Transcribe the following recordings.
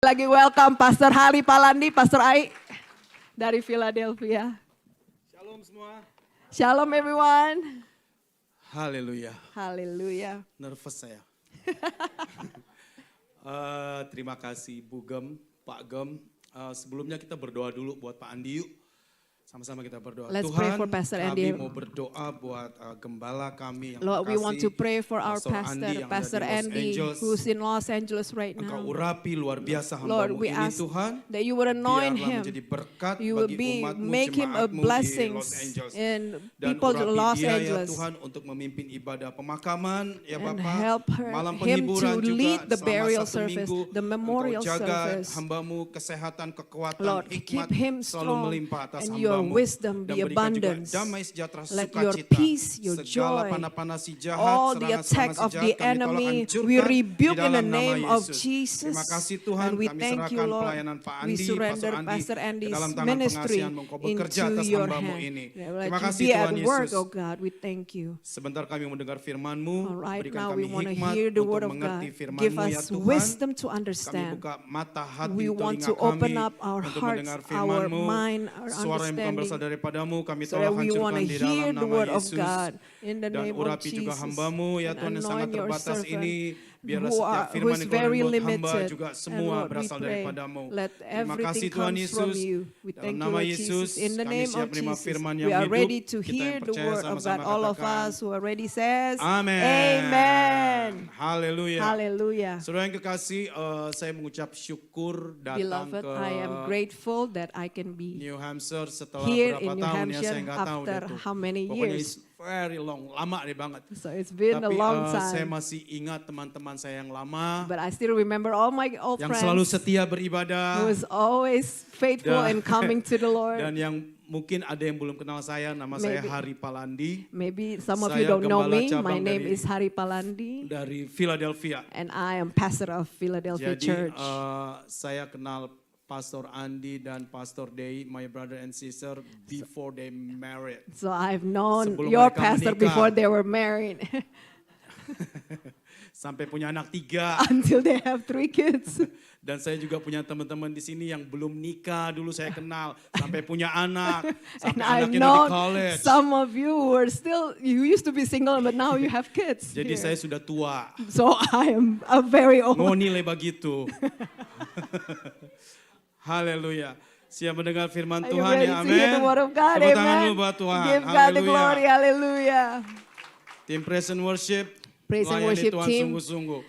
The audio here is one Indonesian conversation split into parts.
Lagi welcome Pastor Hari Palandi, Pastor Ai dari Philadelphia. Shalom semua. Shalom everyone. Haleluya. Haleluya. Nervous saya. Terima kasih Bu Gem, Pak Gem. Sebelumnya kita berdoa dulu buat Pak Andi yuk. Sama-sama kita berdoa. Let's Tuhan, pray for Pastor Andy. kami mau berdoa buat gembala kami yang Lord, we want to terkasih, pray for our Andi yang Pastor ada di Los Andy, Angeles. who's in Los Angeles right Engkau now. urapi luar biasa Lord, hamba-Mu we ini ask Tuhan. that you would anoint Biarlah him. menjadi berkat You will bagi umat-Mu, make him a jemaat-Mu di blessing Los Angeles. in Dan people of urapi Los dia Angeles. ya Tuhan untuk memimpin ibadah pemakaman ya And Bapak. help Malam him penghiburan to juga lead the selama burial satu service, minggu. the memorial Engkau jaga service. hamba-Mu kesehatan, kekuatan, Lord, hikmat keep him selalu strong melimpah atas and your hamba-Mu. wisdom Dan be berikan juga abundance. damai sejahtera, Let your sukacita. peace, your Segala joy, panah-panah si jahat, all the attack serangan-serangan si of jahat the kami tolak enemy, hancurkan we rebuke di in the dalam nama name of Yesus. Jesus. Terima kasih Tuhan, And we kami thank you, serahkan Lord. pelayanan Pak We Andi, surrender Pastor Andi Pastor ke Andy's dalam tangan ministry pengasihan-Mu. Engkau bekerja into atas your hamba-Mu hand. ini. Let Terima you kasih be at Tuhan work, Yesus. oh God. We thank you. Sebentar kami mendengar firman-Mu, All right, berikan now kami we want to hikmat hear the untuk word of mengerti God. firman-Mu Give ya us Tuhan. wisdom to Kami understand. buka mata hati, We want telinga to open kami up our untuk hearts, mendengar our firman-Mu. mind, our Suara yang bukan berasal understanding, daripada-Mu, kami so that tolak we want hancurkan to di hear dalam the nama word of Yesus. God in the Dan name of urapi juga Jesus. hamba-Mu ya And Tuhan yang sangat anoint your terbatas servant ini. Biarlah who setiap who firman is yang Kau very buat hamba limited. juga And semua Lord, we berasal pray, daripada-Mu. let Terima kasih everything Tuhan comes from Yesus. you. We Dalam thank you, nama Lord Yesus, Jesus. In the kami name siap of menerima Jesus, firman we yang are hidup. ready to Kita hear yang the percaya word of God. sama-sama All of katakan, us who are ready says, Amen. Amen. Haleluya. Hallelujah. Saudara yang kekasih, saya mengucap syukur datang Beloved, ke I am grateful that I can be New Hampshire setelah here berapa in New tahun ya, saya Hampshire nggak tahu deh after tuh. how many Pokoknya years. it's very long, lama deh banget. So it's been a Tapi long saya time. masih ingat teman-teman saya yang lama, But I still remember all my old yang selalu friends setia who beribadah, was always faithful Dan- in coming to the Lord. dan yang mungkin ada yang belum kenal saya, nama saya Maybe. Hari Palandi Maybe some of Saya you don't know gembala me. cabang My name dari- is Hari Palandi, dari Philadelphia. and I am pastor of Philadelphia Jadi Church. saya kenal Pastor Andi dan Pastor Dei, my brother and sister, before they married. So I've known sebelum your mereka pastor menikah. before they were married, Sampai punya anak 3. until they have 3 kids. Dan saya juga punya teman-teman di sini yang belum nikah dulu saya kenal. Sampai punya anak, And sampai I've anaknya udah di known college. some of you who are still, you used to be single, but now you have kids. Jadi here. saya sudah tua. So I am a very old. Mau nilai begitu. Haleluya. Siap mendengar firman Are you Tuhan ready ya, to hear the amin. word of God? Tepuk tangan Amen. dulu buat Tuhan. Give God the glory. Haleluya. Hallelujah. Tim Praise and Worship. Praise and melayani worship Tuhan team. sungguh-sungguh.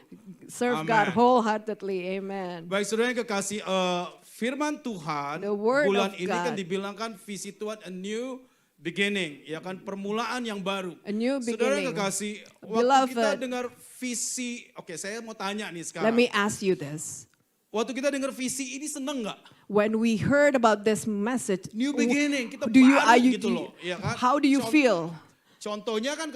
Serve Amen. God wholeheartedly. Amen. Baik saudara yang kekasih, firman Tuhan The word bulan of ini kan God. dibilangkan visi Tuhan a new beginning, ya kan, permulaan yang baru. A new Saudara beginning. yang kekasih, waktu kita Beloved. dengar visi, oke saya mau tanya nih Let sekarang. me ask you this. Waktu kita dengar visi ini seneng nggak? When we heard about this message, New beginning, kita do you, baru are you, gitu loh, ya kan? how do you feel? Contohnya kan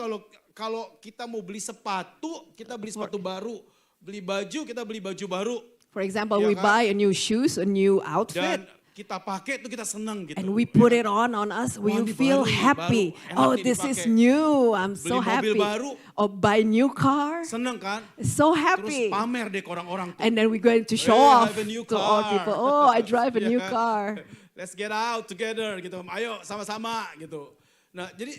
kalau kita mau beli sepatu, kita beli sepatu baru. Beli baju, kita beli baju baru. For example, Ya we kan? buy a new shoes, a new outfit, Dan kita pakai itu kita seneng gitu. and we put it on us. We Wah, ini feel baru nih, happy. baru. Enak Oh, nih this is dipakai. new. I'm so Beli mobil happy. baru. Or buy new car. Seneng kan? So Terus happy. pamer deh ke orang-orang tuh. And then we're going to show Hey, I off have a new to all car. people. Oh, I drive a Ya new kan? car. Let's get out together gitu. Ayo sama-sama gitu. Nah, jadi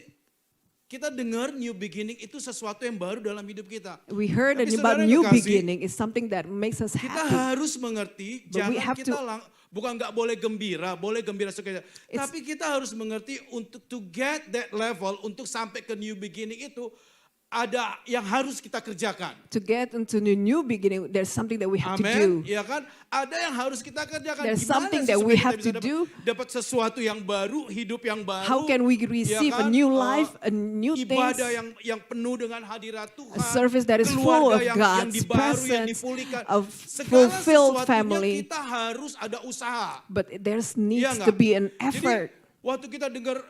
kita dengar new beginning itu sesuatu yang baru dalam hidup kita. We heard Tapi about saudara new kekasih, beginning is something that makes us Kita happy. harus mengerti, But we jangan have kita to- bukan nggak boleh gembira suka. Tapi kita harus mengerti untuk to get that level, untuk sampai ke new beginning itu ada yang harus kita kerjakan. To get into the new beginning, there's something that we have to do. Amin, ya kan? Ada yang harus kita kerjakan. There's Gimana something sih that we supaya kita have bisa to do? dapat sesuatu yang baru, hidup yang baru? How can we receive a ya kan? new life, a new Ibadah things, yang penuh dengan hadirat Tuhan, a service that is full keluarga of yang God's dibaru, yang presence, dipulihkan. a Segala fulfilled sesuatunya family. kita harus ada usaha. but there's Iya needs nggak? to be an Jadi effort. waktu kita dengar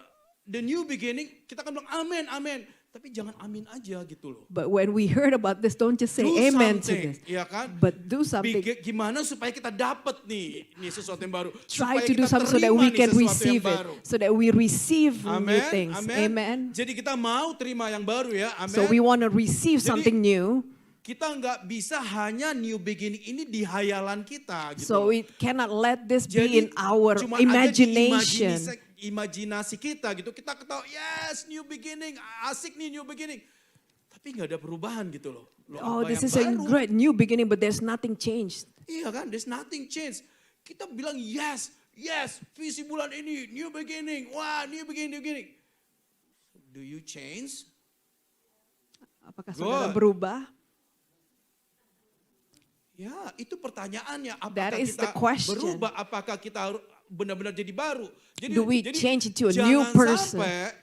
the new beginning, kita kan bilang amin, amin. Tapi jangan amin aja gitu loh. But when we heard about this, don't just say Do amen to something, this, ya kan? but do something. Gimana supaya kita dapat nih sesuatu yang baru. Try Supaya to do kita something so that terima we nih can sesuatu yang receive it, baru. so that we receive new Amen, things. amen. Amen. Jadi kita mau terima yang baru ya, amen. So we want to receive Jadi- something new. kita nggak bisa hanya new beginning ini di hayalan kita gitu. So loh. we cannot let this be Jadi in our cuma ada di imagination. imajinasi kita gitu. Kita ketawa, yes new beginning, asik nih new beginning. Tapi nggak ada perubahan gitu loh. Oh, apa this yang is a baru? great new beginning, but there's nothing changed. Iya kan, there's nothing change. Kita bilang yes, visi bulan ini, new beginning, wah new beginning. Do you change? Apakah saudara Good. berubah? Ya, itu pertanyaannya. That Apakah is kita the question. berubah? Apakah kita benar-benar jadi baru? Jadi, Do we jadi change into a jangan new person? sampai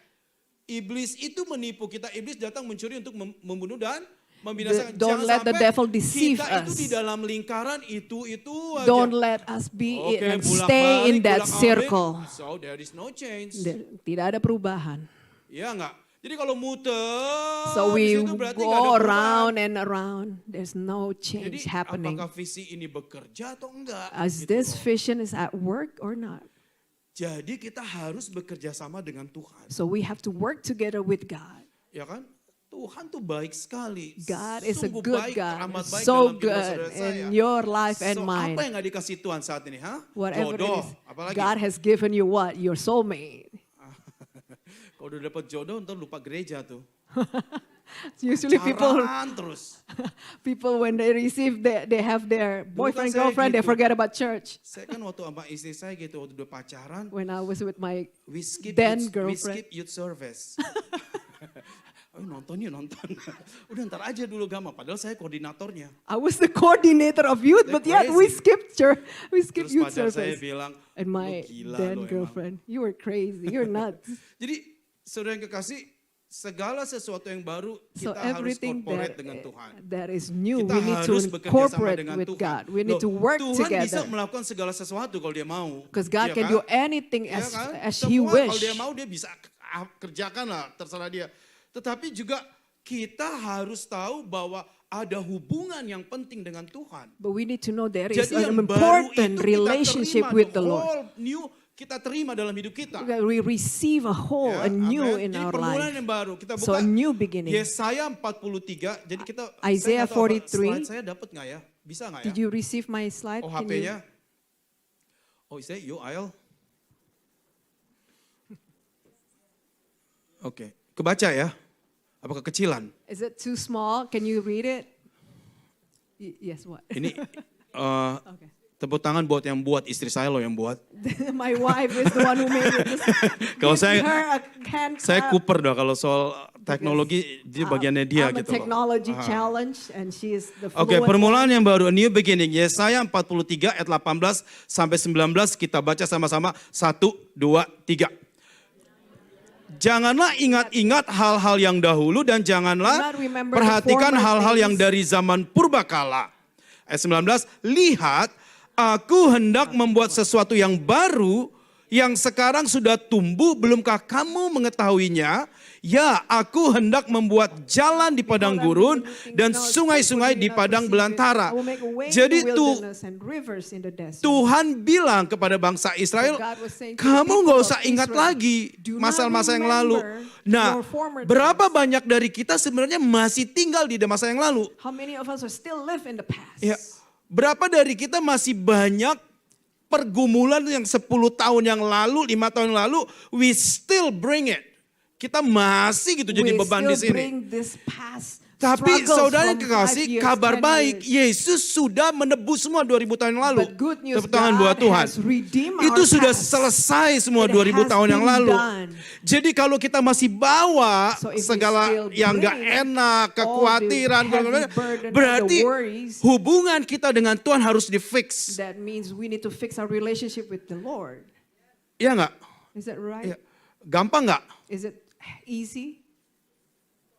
iblis itu menipu kita. Iblis datang mencuri untuk membunuh dan membinasakan. Don't Jangan let the sampai devil deceive kita itu us. di dalam lingkaran itu aja. Don't let us be Oke, and stay in that bolak-balik, circle. so there is no change. Tidak ada perubahan. Ya enggak? Jadi kalau muter So di we situ berarti nggak ada go perubahan. around and around. There's no Jadi change happening. apakah visi ini bekerja atau enggak? As Gitu this loh. vision is at work or not. Jadi kita harus bekerja sama dengan Tuhan. So we have to work together with God. Ya kan? Tuhan tuh baik sekali. God is a Sungguh good baik, God. amat baik So dalam kehidupan good saudara saya. in your life and So, mine. apa yang gak dikasih Tuhan saat ini? Whatever Jodoh. it is, Apalagi? God has given you what? Your soulmate. Kalau udah dapat jodoh, ntar lupa gereja tuh. Usually people Pacaran terus. people when they receive they have their boyfriend saya girlfriend they gitu. forget about church. Saya kan waktu sama istri saya gitu, waktu udah pacaran, When I was with my we skip then youth, girlfriend. youth service. Oh, nonton yuk, nonton. Udah ntar aja dulu Gama, padahal saya koordinatornya. I was the coordinator of youth, They're but yet we crazy. skipped church. We skipped Terus youth pacar saya service. bilang, And "Lu my gila then lo emang." girlfriend, you were crazy. You're nuts. Jadi saudara yang kekasih, segala sesuatu yang baru So kita harus everything corporate dengan Tuhan. that is new, Kita we need to harus bekerja sama incorporate dengan with Tuhan. God. We need Loh, to work Tuhan bisa together. melakukan segala sesuatu kalau dia mau. Because God Iya can kan? do anything Iya as kan? He Semua wish. kalau dia mau dia bisa kerjakan lah, terserah dia. Tetapi juga kita harus tahu bahwa ada hubungan yang penting dengan Tuhan. But we need to know there is Jadi an yang baru important itu relationship kita terima, with the Lord. whole new kita terima dalam hidup kita. We receive a whole, Ya, a new amen. in Jadi our permulaan life. yang baru. Kita So buka a new beginning. Yesaya 43. Jadi kita Isaiah saya nggak tahu apa, 43. slide saya dapat nggak ya? Bisa nggak ya? Did you receive my slide? Oh Can you- HP-nya. Oh is that you, Ail? Oke, kebaca ya? Apa kekecilan? Is it too small? Can you read it? Yes, what? Ini Okay. tepuk tangan buat yang buat, istri saya loh yang buat. My wife is the one who made it. Just Kalau give saya- her a hand Saya clap. Cooper dah kalau soal teknologi, dia bagiannya dia I'm gitu a technology loh. challenge and she is the Oke, fluent permulaan yang baru, a new beginning. Yesaya 43 ayat 18 sampai 19 kita baca sama-sama. 1, 2, 3. Janganlah ingat-ingat hal-hal yang dahulu dan janganlah Do not remember the perhatikan former hal-hal yang things. dari zaman purbakala. Ayat 19, lihat aku hendak membuat sesuatu yang baru yang sekarang sudah tumbuh, belumkah kamu mengetahuinya? Ya, aku hendak membuat jalan di padang gurun dan sungai-sungai di padang belantara. Jadi Tuhan bilang kepada bangsa Israel, kamu nggak usah ingat lagi masa-masa yang lalu. Nah, berapa banyak dari kita sebenarnya masih tinggal di masa yang lalu? How many of us are still live in the past? Ya, berapa dari kita masih banyak pergumulan yang 10 tahun yang lalu, 5 tahun yang lalu, we still bring it. Kita masih gitu jadi We beban di still sini. bring this past Tapi struggles saudara yang from 5 kekasih, years, kabar 10 baik, years. Yesus sudah menebus semua 2000 tahun yang lalu. But good news, Tepuk tangan God buat Tuhan. has redeemed Itu our sudah past. selesai semua It 2000 has tahun yang been lalu. done. Jadi kalau kita masih bawa So if we segala still yang gak bring enak, all kekhawatiran, the heavy burden, berarti the worries, hubungan kita dengan Tuhan harus di-fix. that means we need to fix our relationship with the Lord. Iya nggak? Is that right? Iya. Gampang nggak? Is it easy?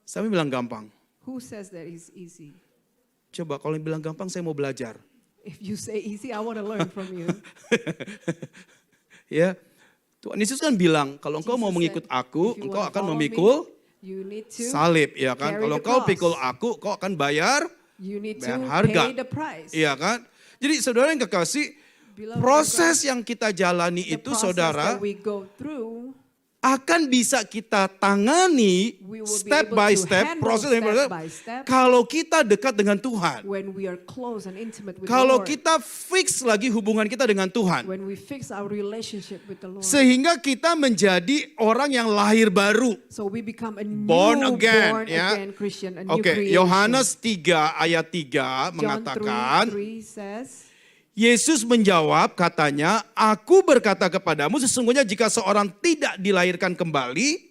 Saya bilang gampang. Who says that is easy? Coba kalau yang bilang gampang saya mau belajar. If you say easy, I want to learn from you. Ya, Tuhan Yesus kan bilang kalau engkau mau Jesus mengikut said, aku, "If you engkau wanna akan follow memikul me, you need to salib, ya kan? carry Kalau the engkau cross. pikul aku, kau akan bayar, You need to bayar harga, pay the price. iya kan? Jadi saudara yang kekasih, Beloved, proses yang kita jalani The itu process saudara that we go through, akan bisa kita tangani We will be step able by to step, handle proses step demi proses, by step kalau kita dekat dengan Tuhan. when we are close and intimate with Kalau the Lord. kita fix lagi hubungan kita dengan Tuhan. When we fix our relationship with the Lord. Sehingga kita menjadi orang yang lahir baru. So we become a new Born again, born ya. again Christian, a new Oke, creation. Yohanes 3 ayat 3 John mengatakan, 3 says, Yesus menjawab katanya, aku berkata kepadamu sesungguhnya jika seorang tidak dilahirkan kembali,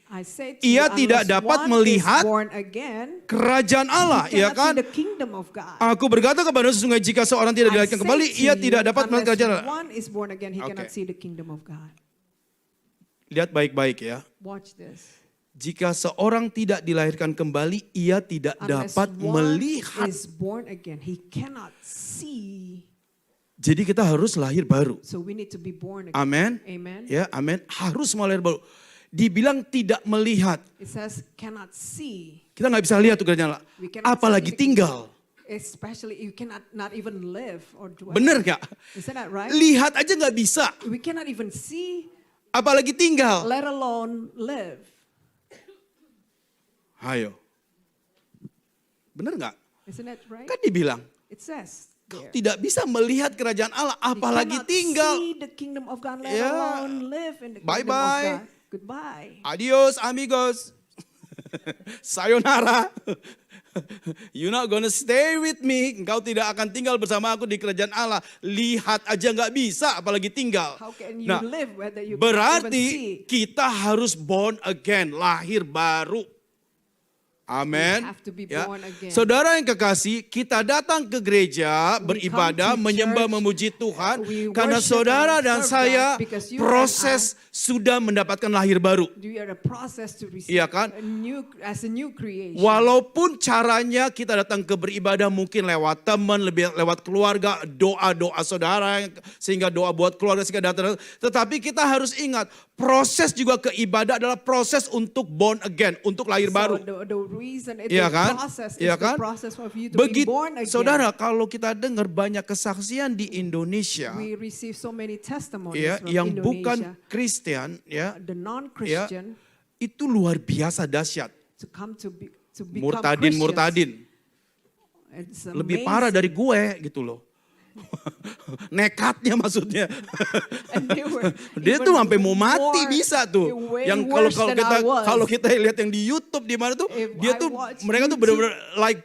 I say to ia you, tidak unless dapat one melihat is born again, kerajaan Allah, he ya cannot kan? see the kingdom of God. Aku berkata kepadamu sesungguhnya jika seorang tidak I dilahirkan say kembali, to ia you, tidak dapat melihat unless kerajaan Allah. one is born again, he Oke. cannot see the kingdom of God. Lihat baik-baik ya. Watch this. Jika seorang tidak dilahirkan kembali, ia tidak Unless dapat one melihat. is born again, he cannot see. Jadi kita harus lahir baru. So we need to be born again. Amin. Amen. Ya, amin. Harus mau lahir baru. Dibilang tidak melihat. It says cannot see. Kita nggak bisa lihat tuh kerajaan Allah. We cannot Apalagi see the tinggal. Especially you cannot not even live or dwell. Bener nggak? Isn't that right? Lihat aja nggak bisa. We cannot even see, Apalagi tinggal. let alone live. Ayo. Bener nggak? Isn't that right? Kan dibilang. It says Kau there. tidak bisa melihat kerajaan Allah. You Apalagi cannot tinggal. see the kingdom of God, let Ya. alone live in the kingdom Bye-bye. of God. Goodbye. Adios amigos. Sayonara. You're not gonna stay with me. Engkau tidak akan tinggal bersama aku di kerajaan Allah. Lihat aja nggak bisa, apalagi tinggal. How can you Nah, live whether you cannot even berarti see? kita harus born again, lahir baru. Amin. We have to be Ya. born again. Saudara yang kekasih, kita datang ke gereja, We beribadah, come to menyembah, church, memuji Tuhan. we Karena worship saudara and dan serve saya God because you proses sudah mendapatkan lahir baru. We are a process to receive Iya kan? as a new creation. Walaupun caranya kita datang ke beribadah mungkin lewat teman, lebih lewat keluarga, doa-doa saudara, sehingga doa buat keluarga, sehingga datang. Tetapi kita harus ingat, proses juga ke ibadah adalah proses untuk born again, untuk lahir baru. The reason it Iya is kan? process is Iya the kan? process of you to be Begitu, born again. saudara, kalau kita dengar banyak kesaksian di Indonesia, We receive so many testimonies ya, from yang Indonesia. bukan Kristen, ya, The non-Christian itu luar biasa dahsyat. to come to become Murtadin, Christians. murtadin. It's Lebih amazing. parah dari gue gitu loh. Nekatnya maksudnya. And they were Dia even tuh sampai mau mati more- bisa tuh. way Yang worse kalau than kita I was. kalau kita lihat yang di YouTube di mana tuh, If dia I tuh watch mereka tuh YouTube, benar-benar like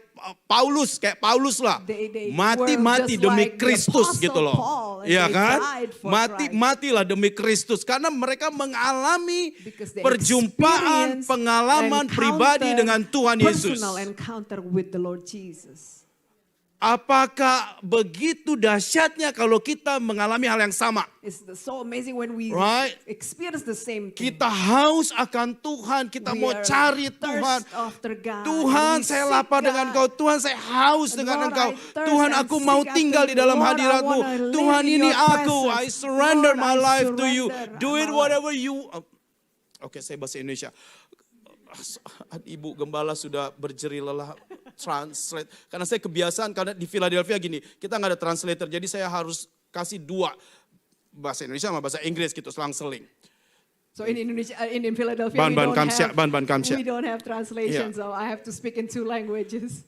Paulus, kayak Paulus lah. They Mati-mati were just demi like the Kristus Apostle gitu loh. Paul, and Iya they kan? died for Mati-matilah demi Kristus karena mereka mengalami Because they perjumpaan, experience pengalaman encounter, pribadi dengan Tuhan Yesus. Personal encounter with the Lord Jesus. Apakah begitu dahsyatnya kalau kita mengalami hal yang sama? It's so amazing when we Right? experience the same thing. Kita haus akan Tuhan, kita We mau are cari thirst Tuhan. after God. Tuhan, We saya seek lapar God. dengan Kau. Tuhan, saya haus dengan Lord, Engkau. I thirst Tuhan, and aku seek mau after tinggal di you. dalam Lord, I hadirat-Mu. wanna live Tuhan, in ini your aku. I presence. surrender Lord, my I life to you. surrender Do it my whatever you... Oke, saya bahasa Indonesia. Ibu Gembala sudah berjeri lelah translate. Karena saya kebiasaan, karena di Philadelphia gini, kita nggak ada translator. Jadi saya harus kasih dua, bahasa Indonesia sama bahasa Inggris gitu, selang-seling. So in Indonesia, in Philadelphia, Ban kamsya. we don't have translation, Yeah. so I have to speak in 2 languages.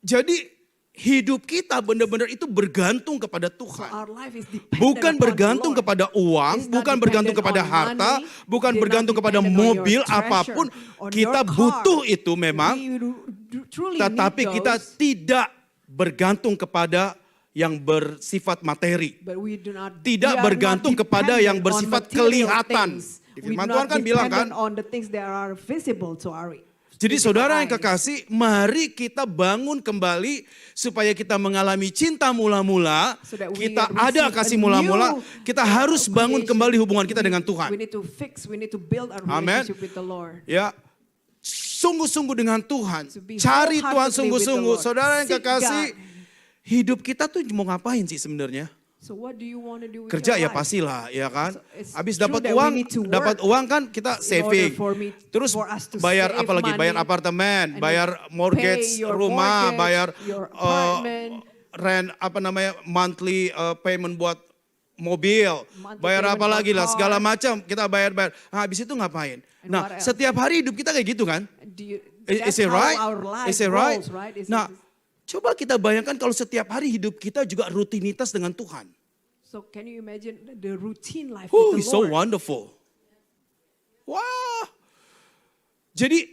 Jadi hidup kita benar-benar itu bergantung kepada So Tuhan. our life is dependent Bukan upon bergantung the Lord. kepada uang, It's not bukan bergantung dependent kepada on harta, money, bukan it's not bergantung kepada dependent on your mobil treasure, apapun. on Kita your car. butuh itu memang, We truly tetapi need kita those, tidak bergantung kepada yang bersifat materi. but we do not, Tidak we are bergantung not kepada yang dependent on bersifat material kelihatan. things. Di We firman do Tuhan not kan bilang kan, dependent on the things that are visible to our jadi physical saudara yang eyes. kekasih, mari kita bangun kembali supaya kita mengalami cinta mula-mula. So that we Kita receive ada a kasih mula-mula, new, kita harus bangun creation. kembali hubungan kita dengan We Tuhan. need to build our Amen. relationship with the Lord. Ya, sungguh-sungguh dengan Tuhan. To be Cari Tuhan wholeheartedly sungguh-sungguh. with the Lord. Saudara yang Seek kekasih, God. hidup kita tuh mau ngapain sih sebenarnya? So what do you want to do with Kerja ya your life? pastilah, ya kan? So it's Habis true dapat that we uang, need to work kan kita in saving. order Terus for us to bayar save apalagi money, bayar apartemen, and bayar pay mortgage your rumah, mortgage, bayar your apartment. rent monthly payment buat mobil, Monthly bayar payment apa for lagi lah, car. segala macam kita bayar-bayar. Habis itu ngapain? And Nah, what else? setiap hari hidup kita kayak gitu kan? That's Is it how right? our life Is it right? rolls, right? Nah, coba kita bayangkan kalau setiap hari hidup kita juga rutinitas dengan Tuhan. So can you imagine the routine life Oh, with it's the so Lord? wonderful. Wah. Jadi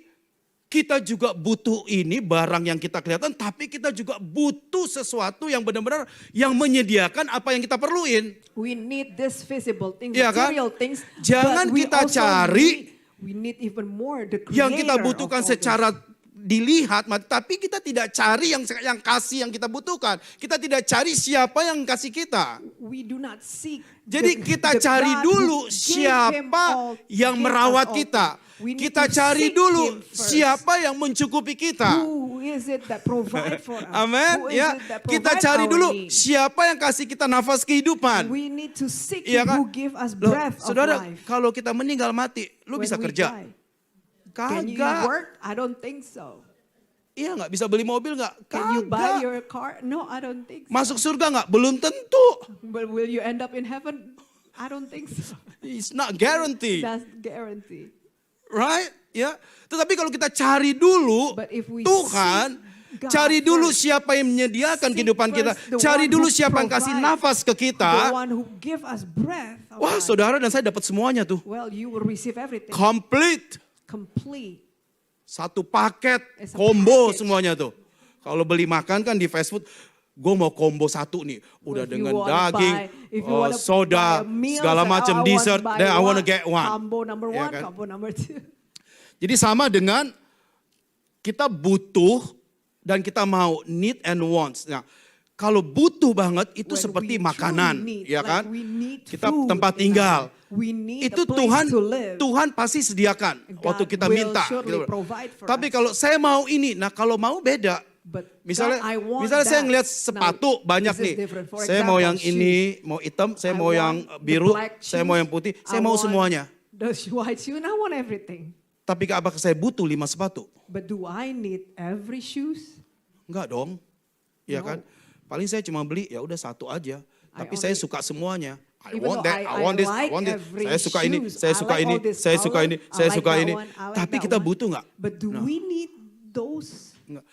kita juga butuh ini barang yang kita kelihatan, tapi kita juga butuh sesuatu yang benar-benar yang menyediakan apa yang kita perluin. We need this visible things, Iya kan? material things. Jangan but we kita also cari we need even more the creator Yang kita butuhkan of all secara dilihat, tapi kita tidak cari yang kasih yang kita butuhkan. Kita tidak cari siapa yang kasih kita. this. We do not seek. Jadi kita the cari God dulu who gave him siapa all- yang gave us merawat all kita. things. We need Kita to cari seek dulu him first. siapa yang mencukupi kita. Who is it that provide for us? Amin. Who is Ya, it that kita provide cari our dulu needs? siapa yang kasih kita nafas kehidupan. We need to seek Iya him kan? who give us Loh, breath of saudara, life. kalau kita meninggal mati, lu When bisa we kerja? die. Can you Kagak. work? I don't think so. Iya nggak bisa beli mobil nggak? Can you buy Kagak. your car? No, I don't think so. Masuk surga nggak? Belum tentu. But will you end up in heaven? I don't think so. It's not guaranteed. That's guaranteed. Right? Ya. Tetapi kalau kita cari dulu But if we Tuhan, seek God cari dulu first, siapa yang menyediakan seek kehidupan kita, first the cari one dulu who siapa yang kasih provide, nafas ke the kita. one who give us breath. of Wah, life. saudara dan saya dapat semuanya tuh. Well, you will receive everything. Complete. Complete. Satu paket, It's a combo package. semuanya tuh. Kalau beli makan kan di fast food, gue mau combo satu nih. Udah If you dengan wanna daging, if you wanna soda, buy a meal, segala say, macam "Oh, I dessert, want buy then I wanna get one. Combo number Ya one, kan? combo number two. Jadi sama dengan kita butuh dan kita mau, need and wants. Nah, kalau butuh banget itu When seperti we makanan, truly need, ya like kan? we need Kita food tempat in tinggal. our life. We need Itu a place to live. Tuhan pasti sediakan God waktu kita will minta. surely gitu. provide for Tapi us. kalau saya mau ini, nah kalau mau beda. But Misalnya, God, I want saya that. ngeliat Now, sepatu banyak this is nih. different. For Saya mau example, yang ini, shoes. mau hitam, saya I mau yang want the biru, black saya mau shoes. yang putih, I saya mau want semuanya. The white shoe, and I want everything. Tapi apakah saya butuh 5 sepatu? But do I need every shoes? Enggak dong. Ya No. kan? Paling saya cuma beli ya udah satu aja. Tapi I saya only- suka semuanya. I Even want though that, I I want this, I like want this. every Saya suka ini, shoes. saya I suka like ini, all this saya suka color. ini, I saya like suka that ini. one, I like Tapi that kita one. butuh nggak? But do we need those? Nggak.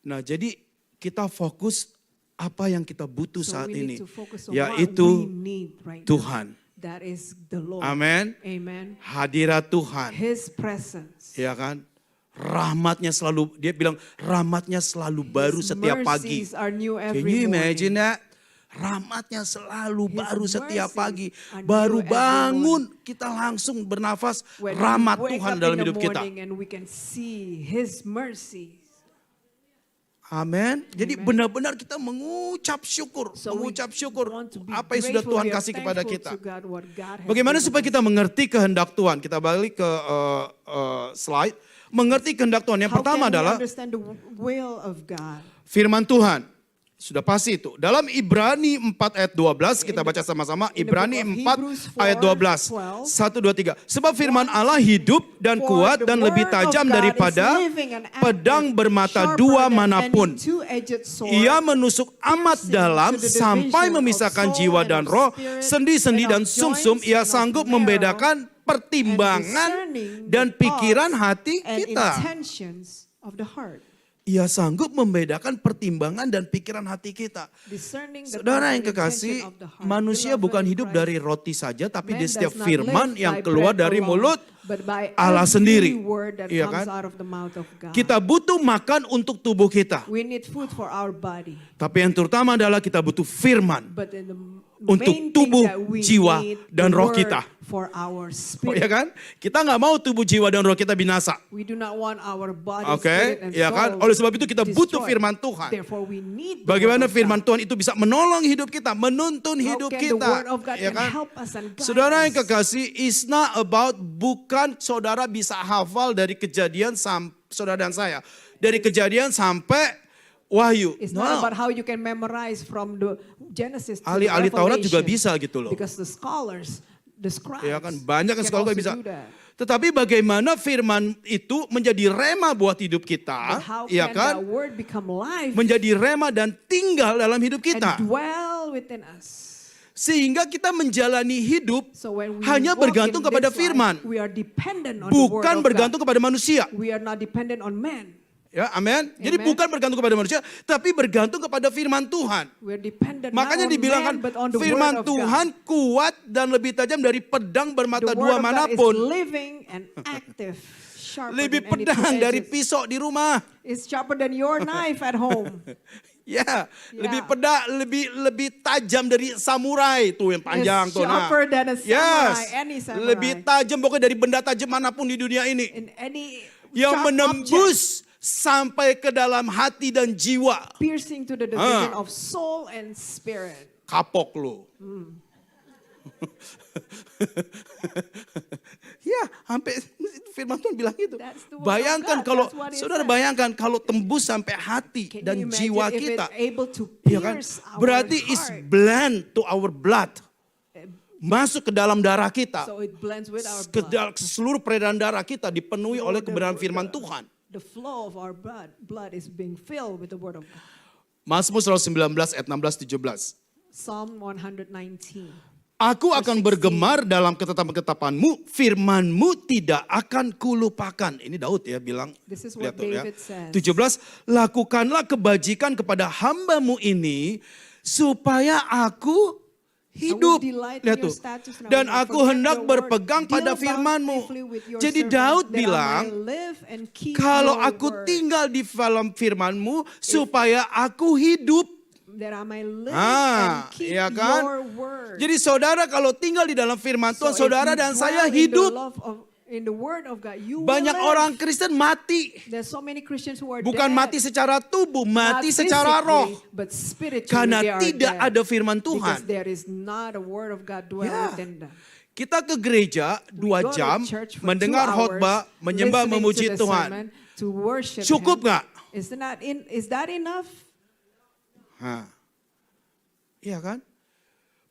Nah, jadi kita fokus apa yang kita butuh So saat we ini, need to focus on what we yaitu need right now. Tuhan. That is the Lord. Amin. Amen. Hadirat Tuhan, His presence. ya kan? Rahmatnya selalu, dia bilang rahmatnya selalu baru His setiap pagi. mercies are new Can every you morning. imagine that? Rahmatnya selalu His baru setiap mercies pagi. are new Baru every bangun, kita langsung bernafas When rahmat we wake Tuhan up dalam in the hidup kita. morning and we can see His mercies. Amin. Jadi Amen. benar-benar kita mengucap syukur. So we mengucap syukur want to be apa yang sudah grateful, Tuhan we are kasih kepada thankful kita. to God what God has Bagaimana given supaya us. kita mengerti kehendak Tuhan? Kita balik ke slide. Mengerti kehendak Tuhan. Yang How pertama can we adalah understand the will of God? firman Tuhan. Sudah pasti itu. Dalam Ibrani 4 ayat 12, kita baca sama-sama. in the Ibrani book of 4 Hebrews ayat 12. 4:12. 1, 2, 3. Sebab firman Allah hidup dan For kuat the dan lebih word of tajam God daripada is living and active, pedang bermata sharper dua than manapun. any two-edged sword, Ia menusuk amat piercing dalam to the sampai division memisahkan of soul jiwa and dan of roh, spirit, sendi-sendi and dan of sumsum. joints Ia and of sanggup marrow, membedakan pertimbangan and discerning dan the pikiran thoughts hati and kita. intentions of the heart. Ia sanggup membedakan pertimbangan dan pikiran hati kita. Discerning the Saudara thoughts yang and kekasih, intention of the heart. manusia Beloved bukan in hidup Christ, dari roti saja, tapi man di setiap does not firman live yang by keluar bread dari alone, mulut but by Allah every sendiri. word that Iya comes kan? out of the mouth of God. Kita butuh makan untuk tubuh kita. We need food for our body, Tapi yang terutama adalah kita butuh firman. but in the Untuk main tubuh, thing that we jiwa, need dan the roh word kita. for our Oh, spirit. ya kan? Kita nggak mau tubuh, jiwa, dan roh kita binasa. We do not want our body, Oke, spirit, and ya kan? soul Oleh sebab itu kita butuh destroyed. firman Tuhan. Therefore we need the Bagaimana word of firman God. Tuhan itu bisa menolong hidup kita, menuntun How hidup can the kita. word of God Ya can kan? help us and guide Saudara yang us. kekasih, it's not about bukan saudara bisa hafal dari kejadian saudara dan saya. Dari kejadian sampai Wahyu. It's No. not about how you can memorize from the Genesis to Ahli-ahli the Taurat juga Revelation. bisa gitu loh. Because the scholars, the scribes, Ya kan, banyak yang can sekolah also bisa. do that. Tetapi bagaimana firman itu menjadi rema buat hidup kita, But how ya can kan? that word become life Menjadi rema dan tinggal dalam hidup and kita. dwell within us? Sehingga kita menjalani hidup So when we hanya walk bergantung in kepada this life, firman. we are dependent on the word Bukan of bergantung God. kepada manusia. We are not dependent on man. Ya, amin. Jadi Amen. bukan bergantung kepada manusia, tapi bergantung kepada firman Tuhan. We are dependent Makanya not on dibilangkan man, but on the firman word of Tuhan God. kuat dan lebih tajam dari pedang bermata The dua word of God is manapun. living and active, sharper Lebih than any two pedang dari edges. pisau di rumah. It's sharper than your knife at home. Ya, lebih pedang, lebih tajam dari samurai tuh yang panjang It's tuh. Nah. sharper than a samurai, any Yes, samurai. lebih tajam pokoknya dari benda tajam manapun di dunia ini. In any Yang sharp menembus object, sampai ke dalam hati dan jiwa. piercing to the division of soul and spirit. Kapok lu. Ya, sampai firman Tuhan bilang gitu. That's the word of Bayangkan God. kalau That's what it saudara says. bayangkan kalau tembus sampai hati Can dan you imagine jiwa if kita. it's able to Ya kan? pierce our Berarti is heart? blend to our blood. Masuk ke dalam darah kita. So it blends with our Ke blood. seluruh peredaran darah kita dipenuhi oleh The- kebenaran the- firman Tuhan. The flow of our blood is being filled with the word of God. Mazmur 119 ayat 16-17. Psalm 119. Aku Verse akan 16. bergemar dalam ketetapan-ketetapanmu, firmanmu tidak akan kulupakan. Ini Daud ya bilang. This is Lihat what tuh ya. David says. 17, lakukanlah kebajikan kepada hambamu ini, supaya aku hidup. delight in Lihat your tuh. statutes and I Dan will not aku forget hendak your word. berpegang Deal pada firmanmu. bountifully with your Jadi servant, Daud that I bilang, may live and keep kalau your aku word, tinggal di dalam firmanmu, supaya aku hidup. that I may live Ah, and keep iya kan? your word. Jadi saudara kalau tinggal di dalam firman So Tuhan, if saudara you dan dwell saya in the hidup. love in the word of God, you Banyak will live. orang Kristen mati. There's so many Christians who are Bukan dead, mati secara tubuh, not mati secara roh. physically, but spiritually Karena they are tidak dead. ada firman Tuhan. Because there is not a word of God dwelling Ya. within them. Kita ke gereja 2 Go to jam, church for mendengar 2 hours, khotbah, menyembah, listening memuji to the Tuhan. sermon, to worship Cukup Him. nggak? Is that enough? Hah. Iya kan?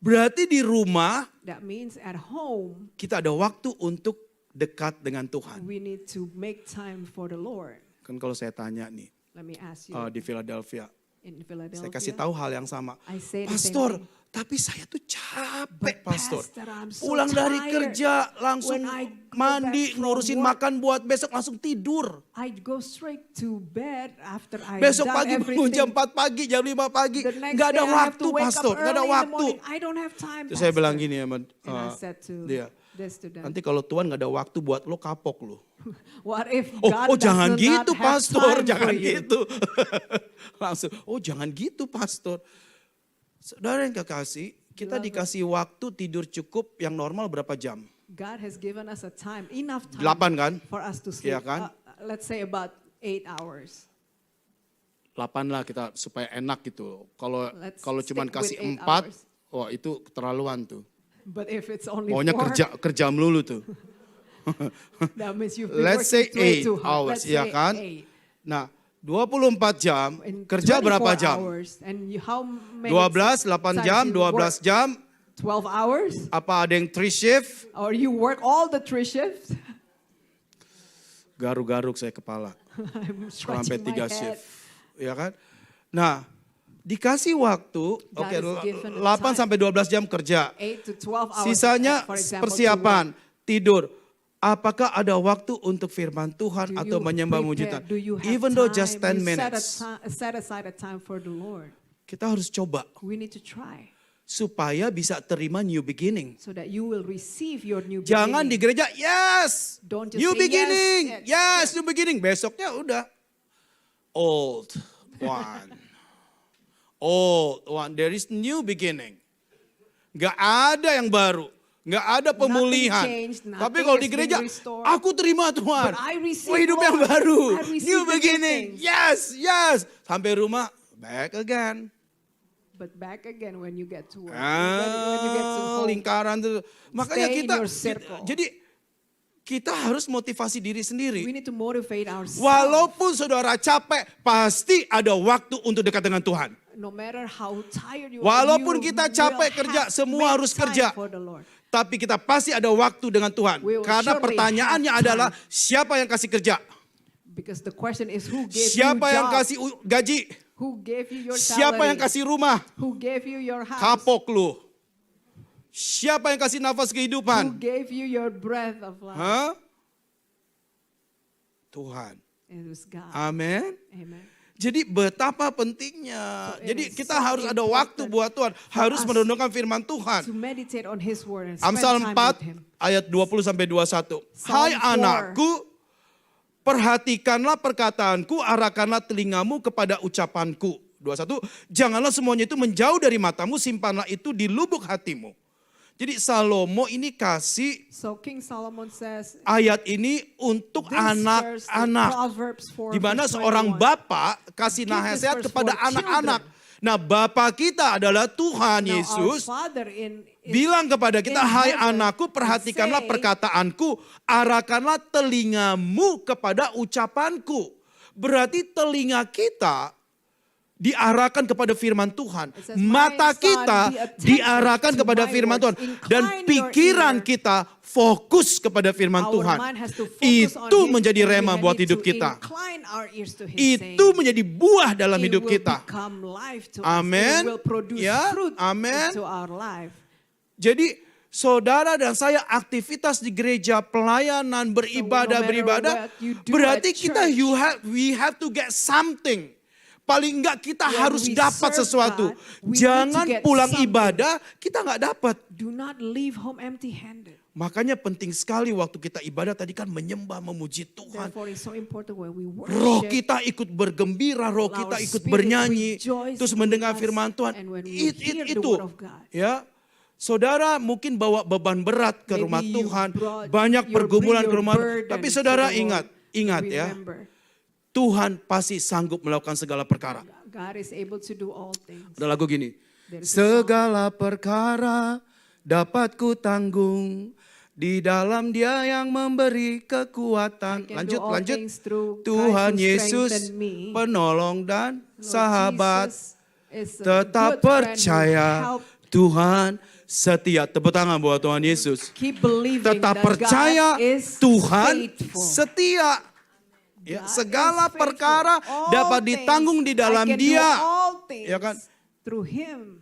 Berarti di rumah That means at home kita ada waktu untuk dekat dengan Tuhan. we need to make time for the Lord. Kan kalau saya tanya nih Let me ask you, di Philadelphia, in Philadelphia, saya kasih tahu hal yang sama. I say the same Pastor, thing. tapi saya tuh capek, But Pastor. Pastor, I'm so Pulang dari tired. kerja langsung When I go mandi, back from ngurusin work, makan buat besok langsung tidur. I go straight to bed after I Besok done pagi bangun everything. jam 4 pagi, jam 5 pagi. The next Gak ada day I have waktu, to wake Pastor. up Gak ada early in the waktu. morning. I don't have time, Terus saya Pastor. bilang gini ya, And I said to dia, this to them. nanti kalau Tuhan gak ada waktu buat lo, kapok lo. What if Oh, God jangan does gitu not have Pastor, time jangan for you? gitu. Langsung, jangan gitu Pastor. Saudara yang kekasih, kita dikasih waktu tidur cukup yang normal berapa jam? God has given us a time, enough time 8 kan? for us to sleep. Iya kan? Let's say about 8 hours. 8 lah kita supaya enak gitu. Kalau Let's cuman stick kasih with 8 4, hours. wah itu keterlaluan tuh. But if it's only Maunya 4, kerja melulu tuh. that means you've been Let's say working way 8 too hard. hours, Let's ya say kan? 8. Nah, 24 jam, In kerja 24 berapa jam? Hours, and how many 12, 8 times jam, you 12 work? jam. 12 hours? Apa ada yang 3 shift? Or you work all the 3 shifts? Garuk-garuk saya kepala. I'm Sampai scratching my 3 head. shift. Ya kan? Nah, dikasih waktu, God oke, has given a 8 time. sampai 12 jam kerja. 8 to 12 hours, Sisanya for example, to persiapan, work. tidur. Apakah ada waktu untuk firman Tuhan Do atau you menyembah prepare? muji Tuhan? Do you have Even though time? just 10 You minutes. Set aside a time for the Lord. Kita harus coba We need to try supaya bisa terima new beginning. so that you will receive your new Jangan di beginning. gereja, yes, Don't just new say beginning, yes, yes, new beginning. Besoknya udah old one, old one. There is new beginning. Gak ada yang baru, gak ada pemulihan. changed, nothing Tapi kalau di has been gereja, restored. aku terima Tuhan. But I receive, Oh, hidup yang Lord. baru, I receive new the good beginning. things. Yes, yes. Sampai rumah, back again. But back again when you get to work. When you get to home. Lingkaran tuh. Makanya Stay in kita, your circle. jadi kita harus motivasi diri sendiri. We need to motivate ourselves. Walaupun saudara capek, pasti ada waktu untuk dekat dengan Tuhan. No matter how tired you are, Walaupun you kita will capek have kerja, semua make harus time kerja. for the Lord. Tapi kita pasti ada waktu dengan Tuhan. We will Karena surely pertanyaannya have time. adalah siapa yang kasih kerja? Because the question is who gave Siapa you yang job? kasih gaji? Who gave you your Siapa salary? yang kasih rumah? Who gave you your house? Kapok lu. Siapa yang kasih nafas Who kehidupan? gave you your breath of life? Hah? Tuhan. It was God. Amin. Amen. Jadi betapa pentingnya. So it Jadi is kita so harus ada waktu important buat Tuhan. Harus us merenungkan firman Tuhan. To meditate on His word and spend Amsal time 4 with Him. ayat 20 sampai 21. Psalm Hai 4. anakku, perhatikanlah perkataanku, arahkanlah telingamu kepada ucapanku. 21. Janganlah semuanya itu menjauh dari matamu, simpanlah itu di lubuk hatimu. Jadi Salomo ini kasih So King Solomon says, ayat ini untuk this verse, anak-anak. Proverbs 4, Di mana verse seorang 21. bapak kasih Give this nasihat verse kepada for anak-anak. children. Nah, bapak kita adalah Tuhan Now, Yesus. our Father Bilang kepada kita, in hai heaven, anakku, perhatikanlah say, perkataanku, arahkanlah telingamu kepada ucapanku. Berarti telinga kita diarahkan kepada firman Tuhan. It says, Mata "My son, kita be attentive diarahkan to kepada my firman words. Tuhan. Dan Incline your pikiran ear." kita fokus kepada firman Our Tuhan. mind has to focus on Itu Him, menjadi and we rema need buat to hidup kita. incline our ears to His Itu saying. menjadi buah dalam It hidup will kita. become life to us. Amen. It will produce Ya, fruit amen. into our life. Jadi saudara dan saya aktivitas di gereja, pelayanan, beribadah, no matter beribadah. what you do Berarti at kita church, we have to get something. Paling enggak kita When harus we dapat serve sesuatu. God, we need to Jangan get pulang something. ibadah kita nggak dapat. Do not leave home empty-handed. Makanya penting sekali waktu kita ibadah tadi kan menyembah, memuji Tuhan. Therefore, it's so important when we Roh worship. kita ikut bergembira, roh Our kita ikut spirit bernyanyi, rejoice terus mendengar with us, firman Tuhan. and when we hear the Itu, word of God. ya. Saudara mungkin bawa beban berat ke Maybe rumah you Tuhan, brought- banyak you pergumulan bring ke your rumah. burden Tapi to saudara the Lord. ingat ya, Remember, Tuhan pasti sanggup melakukan segala perkara. God is able to do all things. Ada lagu gini, There is a song. segala perkara dapat ku tanggung. Di dalam Dia yang memberi kekuatan. I can do all Lanjut. things through Tuhan Christ who Yesus strengthen me. penolong dan Lord sahabat. Jesus is a Tetap good friend who percaya help. Tuhan setia. Tepuk tangan buat Tuhan Yesus. Keep believing Tetap that percaya God is Tuhan faithful. setia. Ya, God segala is faithful. perkara All dapat things, ditanggung di dalam I can do Dia. all things Ya kan? through Him.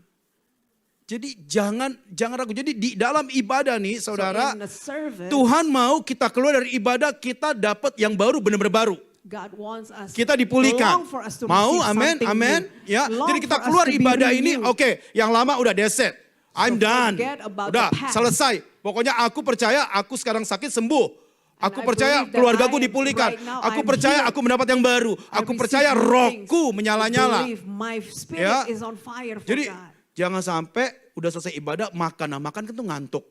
Jadi jangan ragu. Jadi di dalam ibadah nih saudara, So in the service, Tuhan mau kita keluar dari ibadah, kita dapat yang baru, benar-benar baru. God wants us, Kita dipulihkan. long for us to Mau, receive amin, something amin. new. Ya, Long jadi kita for us keluar to be ibadah ini, renewed. oke, yang lama udah deset. I'm done. forget about Udah the past. selesai. Pokoknya aku percaya aku sekarang sakit sembuh. Aku I percaya believe that keluargaku I am dipulihkan. right now, Aku I'm percaya healed. aku mendapat yang baru. I Aku receive percaya new rohku things. menyala-nyala. I believe my spirit Ya. is on fire for Jadi God. jangan sampai udah selesai ibadah makan. Nah, makan kan tuh ngantuk.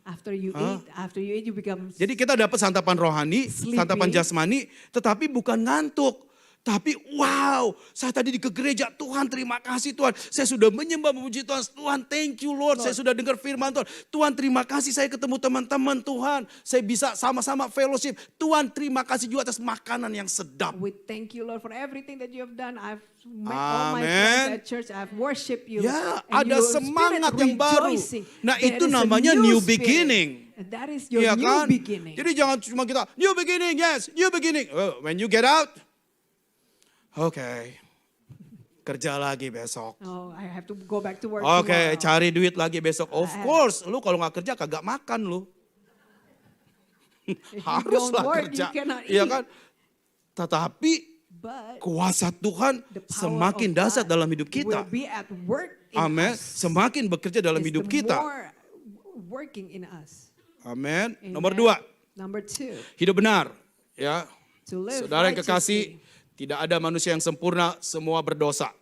After you eat, you become Jadi kita dapat santapan rohani, Sleepy. santapan jasmani, tetapi bukan ngantuk. Tapi wow, saya tadi di ke gereja, Tuhan terima kasih Tuhan. Saya sudah menyembah memuji Tuhan. Tuhan thank you Lord, saya sudah dengar firman Tuhan. Tuhan terima kasih saya ketemu teman-teman Tuhan. Saya bisa sama-sama fellowship. Tuhan terima kasih juga atas makanan yang sedap. We thank you, Lord, for everything that you have done. I've met all my Amen. friends at church. I've worshiped you. Ya, and ada your semangat spirit yang baru. rejoicing. Nah, There itu is a namanya new spirit. beginning. And that is your Iya new kan? beginning. Jadi jangan cuma kita, new beginning, yes, new beginning. Oh, when you get out, oke, kerja lagi besok. Oh, I have to go back to work Oke, tomorrow. cari duit lagi besok. Of course, lu kalau nggak kerja kagak makan lu. If you Haruslah don't work, kerja. you cannot Iya eat. kan? Tetapi But kuasa Tuhan the power semakin of dahsyat God dalam hidup kita. will be at work in Amin. us. Semakin bekerja dalam Is hidup the kita. more working in us. Amin. Amen. Nomor 2, Number 2, hidup benar. Ya, to live saudara yang kekasih, righteously. tidak ada manusia yang sempurna, semua berdosa.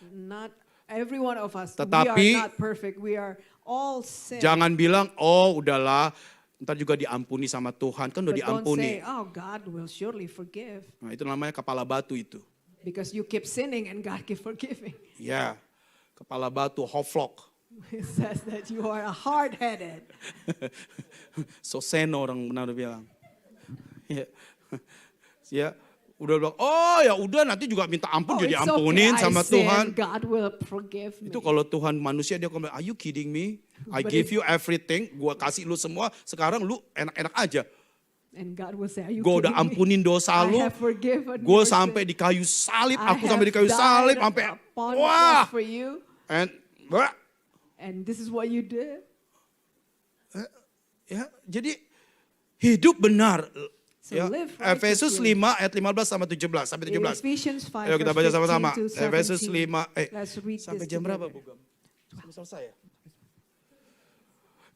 Not every one of us. Tetapi- we are not perfect. We are all sin. Jangan bilang, oh udahlah, ntar juga diampuni sama Tuhan. Kan udah But don't say, diampuni. oh, God will surely forgive. Nah, itu namanya kepala batu itu. Because you keep sinning and God keep forgiving. Ya, kepala batu, hoflok. It says that you are hard-headed. Soseno orang benar bilang. Ya. Ya, udah bilang, oh ya udah nanti juga minta ampun Oh, jadi it's ampunin okay, sama I sin, Tuhan. God will forgive me. Itu kalau Tuhan manusia dia komen, are you kidding me? I But give if- you everything, gua kasih lu semua, sekarang lu enak-enak aja. And God will say, are you Gue udah kidding me? ampunin dosa I lu, have forgiven gue your sampai sin. di kayu salib, I aku sampai di have kayu salib, died sampai upon the wah, cross for you. and wah, And this is what you did. Ya, jadi hidup benar. So Ya, live Efesus righteously. 5 ayat 15 sampai 17 sampai 17. Ephesians 5 Ayo kita baca verse sama-sama. 15 to Efesus 17. 5 Let's read sampai this jam berapa, together. Bu? Sudah selesai ya?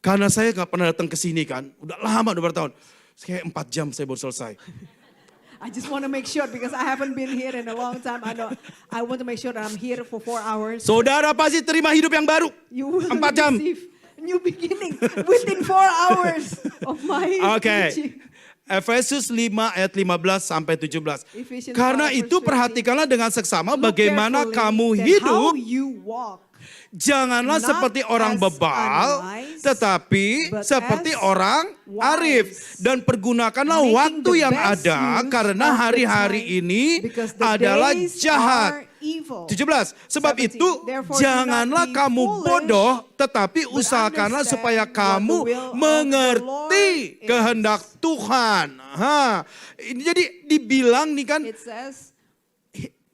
Karena saya gak pernah datang ke sini kan, udah lama, udah bertahun. Kayak 4 jam saya baru selesai. I just want to make sure because I haven't been here in a long time. I want to make sure that I'm here for 4 hours. Saudara pasti terima hidup yang baru. You will 4 jam. receive a new beginning within 4 hours of my Oke. teaching. Efesus 5 ayat 15 sampai 17. Ephesians Karena 5 itu verse 15. perhatikanlah dengan seksama Look bagaimana carefully kamu that hidup. how you walk, Janganlah not seperti orang as bebal, unwise, tetapi but seperti as orang arif. wise. Dan pergunakanlah Making waktu the yang best ada, use karena of the hari-hari time, ini because the adalah days jahat. are evil. 17. Sebab 17. itu Therefore, do janganlah not be kamu foolish, bodoh, tetapi but usahakanlah understand supaya what kamu the will of the mengerti Lord is. kehendak Tuhan. Ini jadi dibilang nih kan, It says,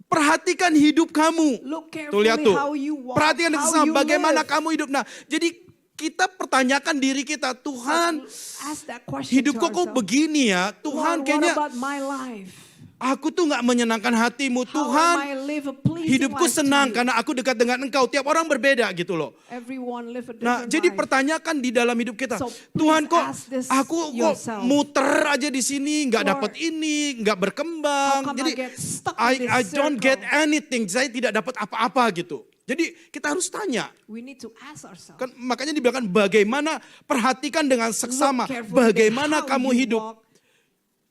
perhatikan hidup kamu. look Tuh lihat carefully tuh. how you walk, Perhatikan how sama you bagaimana live. kamu hidup. Nah, jadi kita pertanyakan diri kita, Tuhan, Ask that question hidupku to kok ourselves. begini ya? Tuhan Lord, kayaknya what about my life? aku tuh gak menyenangkan hatimu. How Tuhan, am I live a pleasing hidupku life to senang you? karena aku dekat dengan engkau. Tiap orang berbeda gitu loh. Everyone live a Nah, different jadi life. pertanyakan di dalam hidup kita. So, Tuhan please kok ask this aku kok yourself. muter aja di sini, nggak Lord, dapat ini, nggak berkembang. how come Jadi I get stuck in this I don't get circle? anything. Saya tidak dapat apa-apa gitu. Jadi kita harus tanya. We need to ask ourselves. Kan makanya dibilangkan bagaimana perhatikan dengan seksama. Look carefully Bagaimana how kamu you hidup. walk,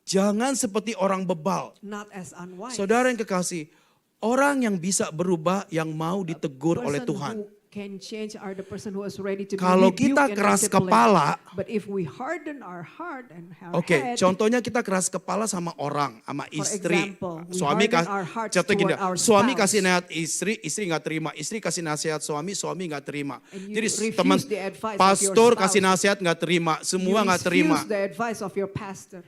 Jangan seperti orang bebal. not as unwise. Saudara yang kekasih, orang yang bisa berubah yang mau ditegur oleh Person Tuhan. who can change are the person who is ready to be Kalau rebuked kita and keras disciplined. kepala, But if we harden our heart and our Oke, head, contohnya kita keras kepala sama orang, sama istri. example, we Suami harden our hearts contoh gini, toward our suami spouse. kasih nasihat istri, istri nggak terima. Istri kasih nasihat suami, suami nggak terima. And you Jadi refuse teman the advice of pastor your kasih spouse. nasihat nggak terima, you semua nggak terima. refuse the advice of your pastor.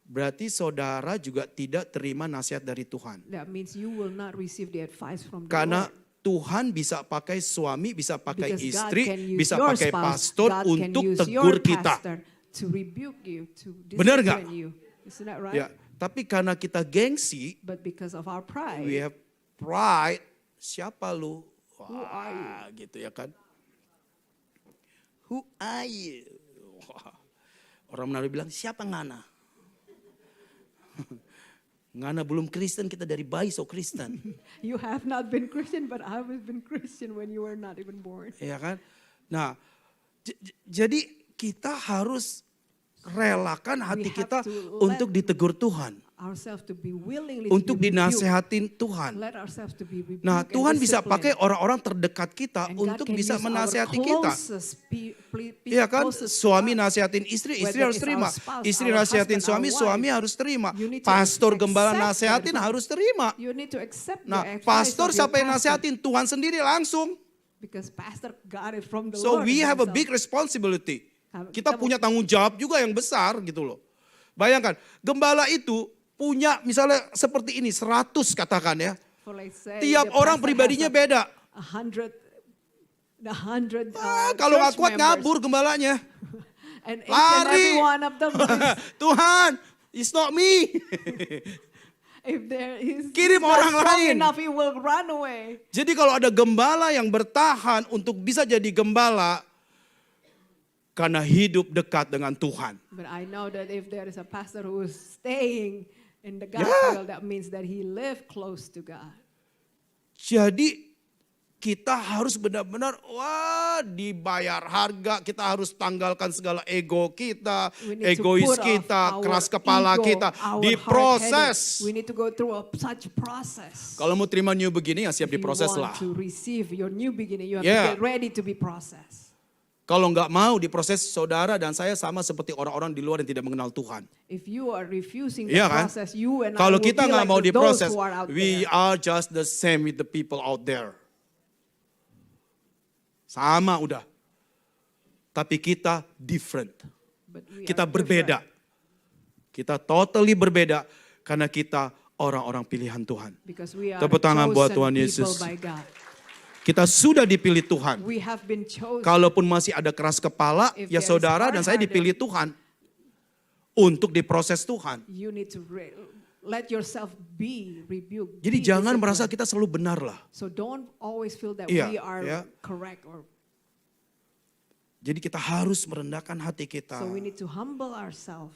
Berarti saudara juga tidak terima nasihat dari Tuhan. That means you will not receive the advice from the Karena Lord. Tuhan bisa pakai suami, bisa pakai Because God istri, can use bisa your pakai spouse, pastor God can untuk use tegur your kita. pastor to rebuke you, to Benar nggak? discipline you. Isn't that right? Ya, tapi karena kita gengsi, But because of our pride, we have pride. Siapa lu? Who are you? Wah, gitu ya kan? Who are you? Wah. Orang Manado bilang, siapa Ngana? Ngana belum Kristen, kita dari bayi so Kristen. you have not been Christian, but I have been Christian when you were not even born. Ya kan? Nah, jadi kita harus relakan hati We have kita to untuk ditegur Tuhan. Ourselves to be willingly Untuk to be rebuked. dinasehatin Tuhan. Let ourselves to be rebuked Nah, and Tuhan bisa disciplined. pakai orang-orang terdekat kita And God untuk can bisa use our menasehati kita. closest Iya kan, closest suami to us. nasihatin istri, istri Whether harus it's terima. our spouse, Istri our nasihatin husband, suami, our suami wife. harus terima. You need to Pastor gembala accept nasihatin that. harus terima. You need to accept Nah, the advice pastor of your siapa yang pastor. nasihatin? Tuhan sendiri langsung. Because pastor got it from the So Lord we have a himself. big responsibility. Kita Kita punya tanggung jawab juga yang besar gitu loh. Bayangkan, gembala itu punya misalnya seperti ini, 100 katakan ya. For let's say Tiap the orang pastor pribadinya has beda. a hundred Kalau nggak church kuat members. ngabur gembalanya. And each and every Lari. one of them, Tuhan, it's not me. if there is Kirim not orang strong lain. enough, he will run away. Jadi kalau ada gembala yang bertahan untuk bisa jadi gembala, karena hidup dekat dengan Tuhan. But I know that if there is a pastor who is staying in the Yeah. gospel, that means that he lived close to God. Jadi kita harus benar-benar dibayar harga, kita harus tanggalkan segala ego kita, We need to egois put off kita, our keras kepala ego, kita, our diproses. hard-headed. We need to go through such process. Kalau mau terima new beginning ya siap If you diproses want lah. to receive your new beginning, you have Yeah. to get ready to be processed. Kalau nggak mau diproses, saudara dan saya sama seperti orang-orang di luar yang tidak mengenal Tuhan. If you are refusing the Iya kan? process, you and I Kalau will kita be nggak like mau those diproses, who are out we there. are just the same with the people out there. Sama udah. Tapi kita different. But we Kita are berbeda. Kita totally berbeda karena kita orang-orang pilihan Tuhan. different because we are Tepuk tangan buat chosen Tuhan people Yesus. by God. Kita sudah dipilih Tuhan. We have been chosen. Kalaupun masih ada keras kepala, If ya there is saudara dan saya hard-hearted, dipilih Tuhan. Untuk diproses Tuhan. You need to let yourself be rebuked. Jadi be jangan disciplined. merasa kita selalu benar lah. So don't always feel that Iya, we are ya. correct, or Jadi kita harus merendahkan hati kita. so we need to humble ourselves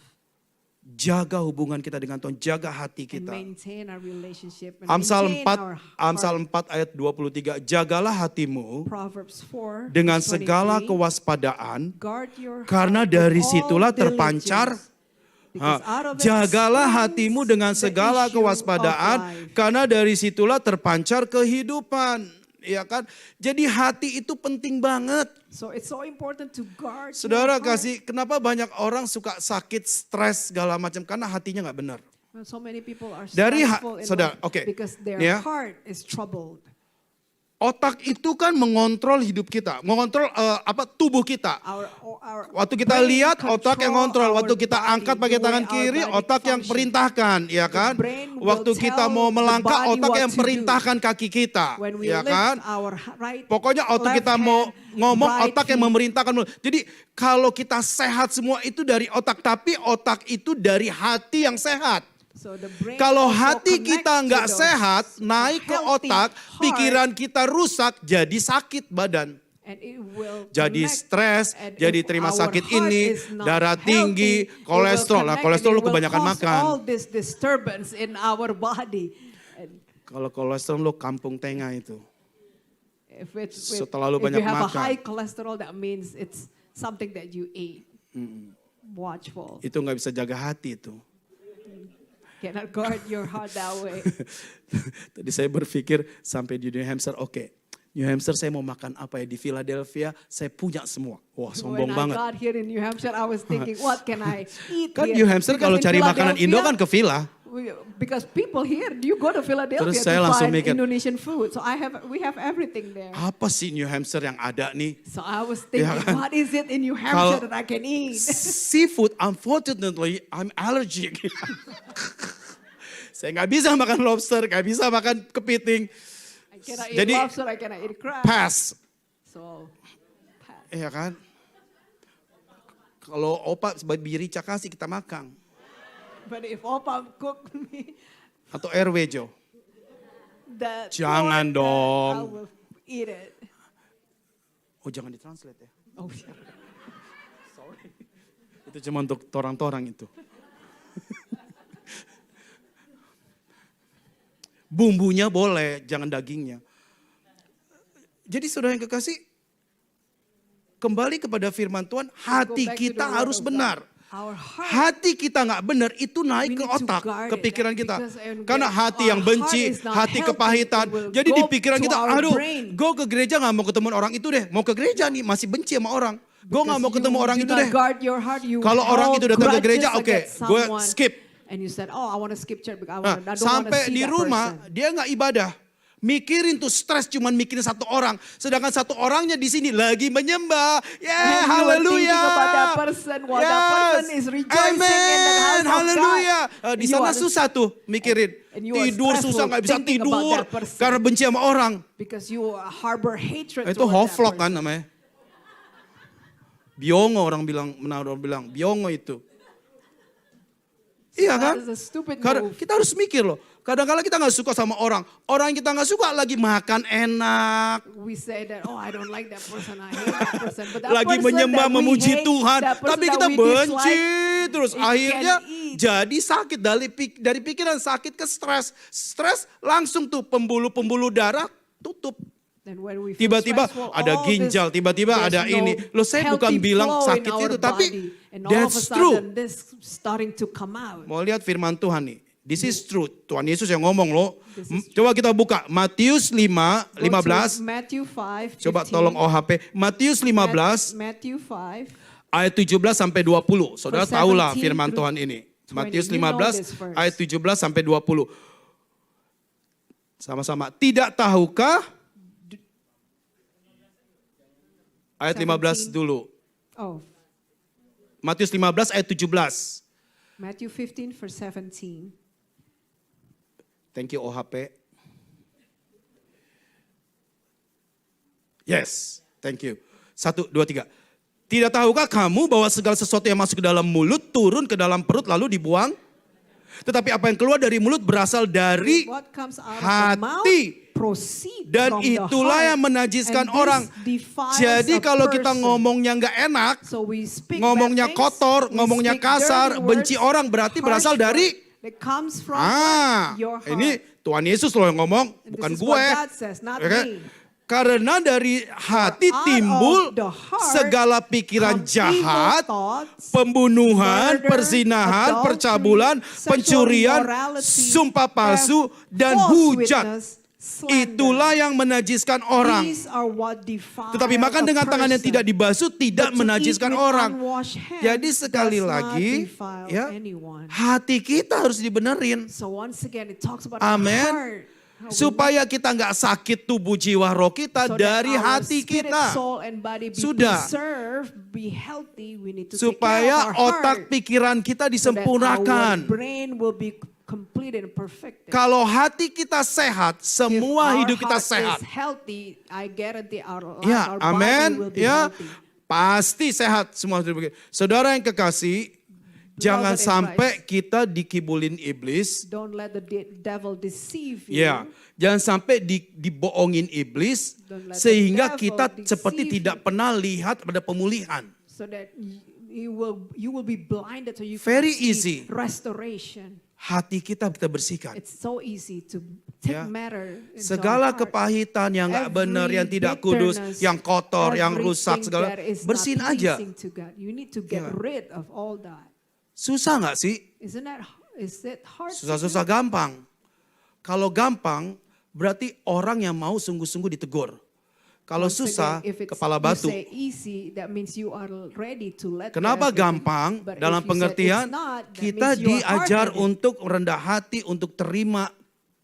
Jaga hubungan kita dengan Tuhan, jaga hati and kita. maintain our relationship and Amsal maintain 4, our Amsal heart. 4 ayat 23, jagalah hatimu Proverbs 4 dengan verse segala 23, kewaspadaan, guard your karena heart dari with all situlah terpancar. diligence, because out of it Jagalah springs hatimu dengan the segala issue of kewaspadaan, life. karena dari situlah terpancar kehidupan. Ya kan? Jadi hati itu penting banget. So it's so important to guard your Saudara heart. kasih, kenapa banyak orang suka sakit, stres, segala macam? Karena hatinya nggak benar. So many people are Dari stressful in saudara, life oke. because their Ya. heart is troubled. Otak itu kan mengontrol hidup kita, mengontrol tubuh kita. Our Waktu kita brain lihat, otak yang control kontrol. our Waktu kita body, angkat pakai the way tangan our kiri, body otak yang function. perintahkan, ya kan? brain will Waktu kita tell mau the melangkah, body otak what yang to do. perintahkan kaki kita, When we ya lift kan? our right, Pokoknya waktu left kita mau hand, ngomong, right otak yang feet. memerintahkan. Jadi kalau kita sehat semua itu dari otak, tapi otak itu dari hati yang sehat. So the brain Kalau also hati connects kita to nggak those sehat, naik ke healthy otak, heart, pikiran kita rusak, jadi sakit badan. and it will Jadi connect, stres, and jadi if terima our sakit heart ini, is not darah tinggi, healthy, it will kolesterol. Nah, connect kolesterol and lu it will kebanyakan cause makan. all this disturbance in our body. And Kalau kolesterol lu kampung tengah itu. Setelah lu if banyak you have a makan. high cholesterol, that means it's something that you ate. Watchful. Itu nggak bisa jaga hati itu. Cannot guard your heart that way. Tadi saya berpikir sampai di New Hampshire, oke. New Hampshire saya mau makan apa ya? Di Philadelphia saya punya semua. Wah sombong When banget. I got here in New Hampshire, I was thinking, what can I eat Kan here? New Hampshire Because kalau in cari makanan Indo kan ke Villa. Because people here, you go to Philadelphia Terus to saya langsung find mikir, Indonesian food. So we have everything there. Apa sih New Hampshire yang ada nih? So I was thinking, Ya kan? what is it in New Kalau- Hampshire that I can eat? Seafood, unfortunately, I'm allergic. Saya nggak bisa makan lobster, nggak bisa makan kepiting. I cannot eat Jadi- lobster, I cannot eat crab. Pass. So, pass. Iya kan? Kalau opa sebagai rica kasih kita makan. But if Opa cook me Atau RW Jo. that Jangan pork, dong. I will eat it. Oh jangan ditranslate ya. Oh, yeah. Sorry. Itu cuma untuk torang-torang itu. Bumbunya boleh, jangan dagingnya. Jadi saudara yang kekasih, kembali kepada firman Tuhan, hati Go back to kita the word harus of God. benar. Our heart. Hati kita nggak benar, itu naik We ke need to otak, guard ke it, pikiran kita. because when Karena hati yang our benci, heart is not hati healthy, kepahitan. it will Jadi di go pikiran to kita, our aduh, brain. gue ke gereja nggak mau ketemu orang itu deh. Mau ke gereja nih, masih benci sama orang. Gue nggak mau ketemu orang itu deh. Kalau orang itu datang ke gereja, oke, gue skip. And you said, oh, I want to skip church because Nah, I don't want to sampai see di that rumah, person. dia nggak ibadah. Mikirin tuh stres cuman mikirin satu orang. Sedangkan satu orangnya di sini lagi menyembah. And Yeah, you were haleluya. thinking about that person while that person is rejoicing in the house of haleluya. God. Di You sana are- susah tuh mikirin. and you are Tidur susah stressful nggak bisa thinking about tidur that person. karena benci sama orang. Because you harbor hatred Itu toward that hoflok kan person. namanya. Biongo orang bilang biongo itu. Iya kan? That is a stupid Karena move. kita harus mikir loh. Kadang-kadang kita nggak suka sama orang. Orang yang kita nggak suka lagi makan enak. We say that, oh, I don't like that person, I hate that person. But that Lagi person menyembah that we memuji hate, Tuhan. that person Tapi that kita we benci dislike, terus. it Akhirnya can eat. jadi sakit dari pikiran sakit ke stres. Stres langsung tuh pembuluh-pembuluh darah tutup. Then when we feel Tiba-tiba stressful, ada all ginjal, this, tiba-tiba there's ada no ini. Loh saya bukan healthy bilang flow in sakit our itu, tapi body. And all of a that's true. sudden, this starting to come out. Mau lihat firman Tuhan nih. This is true. Tuhan Yesus yang ngomong loh. This is Coba kita buka Matius 5, Go to 15. Matthew 5, Coba 15. tolong OHP. Matius 15 Matthew 5. ayat 17 sampai 20. Saudara Verse tahulah 17 firman through Tuhan ini. 20. Matius You know 15 this verse. ayat 17 sampai 20. Sama-sama. Tidak tahukah? Ayat 15 dulu. Oh, Matius 15 ayat 17. Matthew 15 verse 17. Thank you OHP. Yes, thank you. 1, 2, 3. Tidak tahukah kamu bahwa segala sesuatu yang masuk ke dalam mulut turun ke dalam perut lalu dibuang? Tetapi apa yang keluar dari mulut berasal dari What comes out of the hati. mouth proceed Dan from the itulah heart, yang menajiskan and this orang. defiles Jadi a kalau kita person. ngomongnya nggak enak, So we speak ngomongnya bad things, kotor, we ngomongnya speak kasar, dirty benci words, orang berarti harsh berasal dari word that comes from what? Your heart. ini Tuhan Yesus loh yang ngomong, And bukan this is gue. what God says, not Oke? me. Karena dari hati out timbul of the heart segala pikiran come jahat, evil thoughts, pembunuhan, murder, perzinahan, adultery, percabulan, sexual pencurian, immorality, sumpah palsu, dan false hujat. witness, slander. Itulah yang menajiskan orang. These are what defile Tetapi makan a dengan tangan yang person. tidak dibasuh tidak But to menajiskan eat with orang. unwashed hands Jadi sekali does not lagi, defile ya, anyone. hati kita harus dibenerin. So once again, it talks about Amen. our heart. How we Supaya kita nggak sakit tubuh jiwa roh kita so that dari our hati spirit, kita. soul, and body be Sudah. preserved, be healthy. We need to Supaya take care of our otak heart, pikiran kita so that our disempurnakan. brain will be complete and perfect. Kalau hati kita sehat, semua hidup kita sehat. Is healthy, I guarantee our Ya, our amin. body will be Ya, healthy. pasti sehat semua hidup kita. Saudara yang kekasih, jangan in sampai kita dikibulin iblis. Don't let the devil deceive you. Ya, jangan sampai dibohongin iblis Don't let the sehingga devil kita deceive seperti you. tidak pernah lihat pada pemulihan. So that you will be blinded, so you Very can see easy. restoration. Hati kita bersihkan. It's so easy to take Ya. matter into Segala our heart. kepahitan yang nggak benar, yang tidak kudus, bitterness, yang kotor, yang everything rusak, segala that is not bersihin aja. pleasing to God. You need to get Ya. rid of all that. Susah nggak sih? Is it hard? to Susah-susah do? gampang. Kalau gampang, berarti orang yang mau sungguh-sungguh ditegur. Kalau Once susah, again, if it's, kepala you batu. say easy, that means you are ready to let Kenapa go of it. gampang? But Dalam if you said pengertian, it's not, that kita means you are diajar hard-headed. untuk rendah hati, untuk terima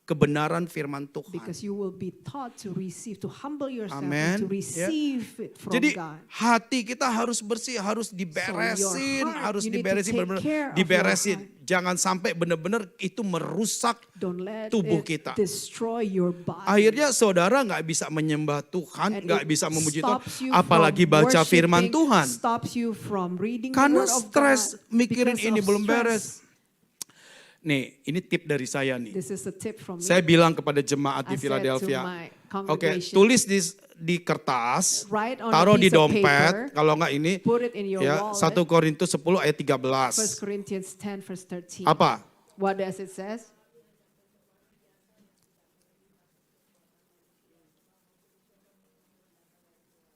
kebenaran firman Tuhan. Because you will be taught to receive, to humble yourself, Amen. and to receive it from Jadi God. hati kita harus bersih, harus So diberesin, your heart, harus you need to diberesin, take benar-benar care of your diberesin. heart. Jangan sampai benar-benar itu merusak Don't let tubuh it kita. destroy your body. Akhirnya saudara nggak bisa menyembah Tuhan, And nggak it bisa memuji Tuhan, stops you apalagi from baca worshiping, firman Tuhan. Stops you from reading Karena the word of stres, God mikirin because ini of belum stress. beres. Nih, ini tip dari saya nih. This is a tip from me. Saya bilang kepada jemaat di I said to Philadelphia, my oke, congregation, tulis di kertas, write on a taruh di piece of dompet, paper, kalau nggak ini, put it in your ya wallet. 1 Korintus 10 ayat 1 13. Corinthians 10 verse 13. Apa? What does it says?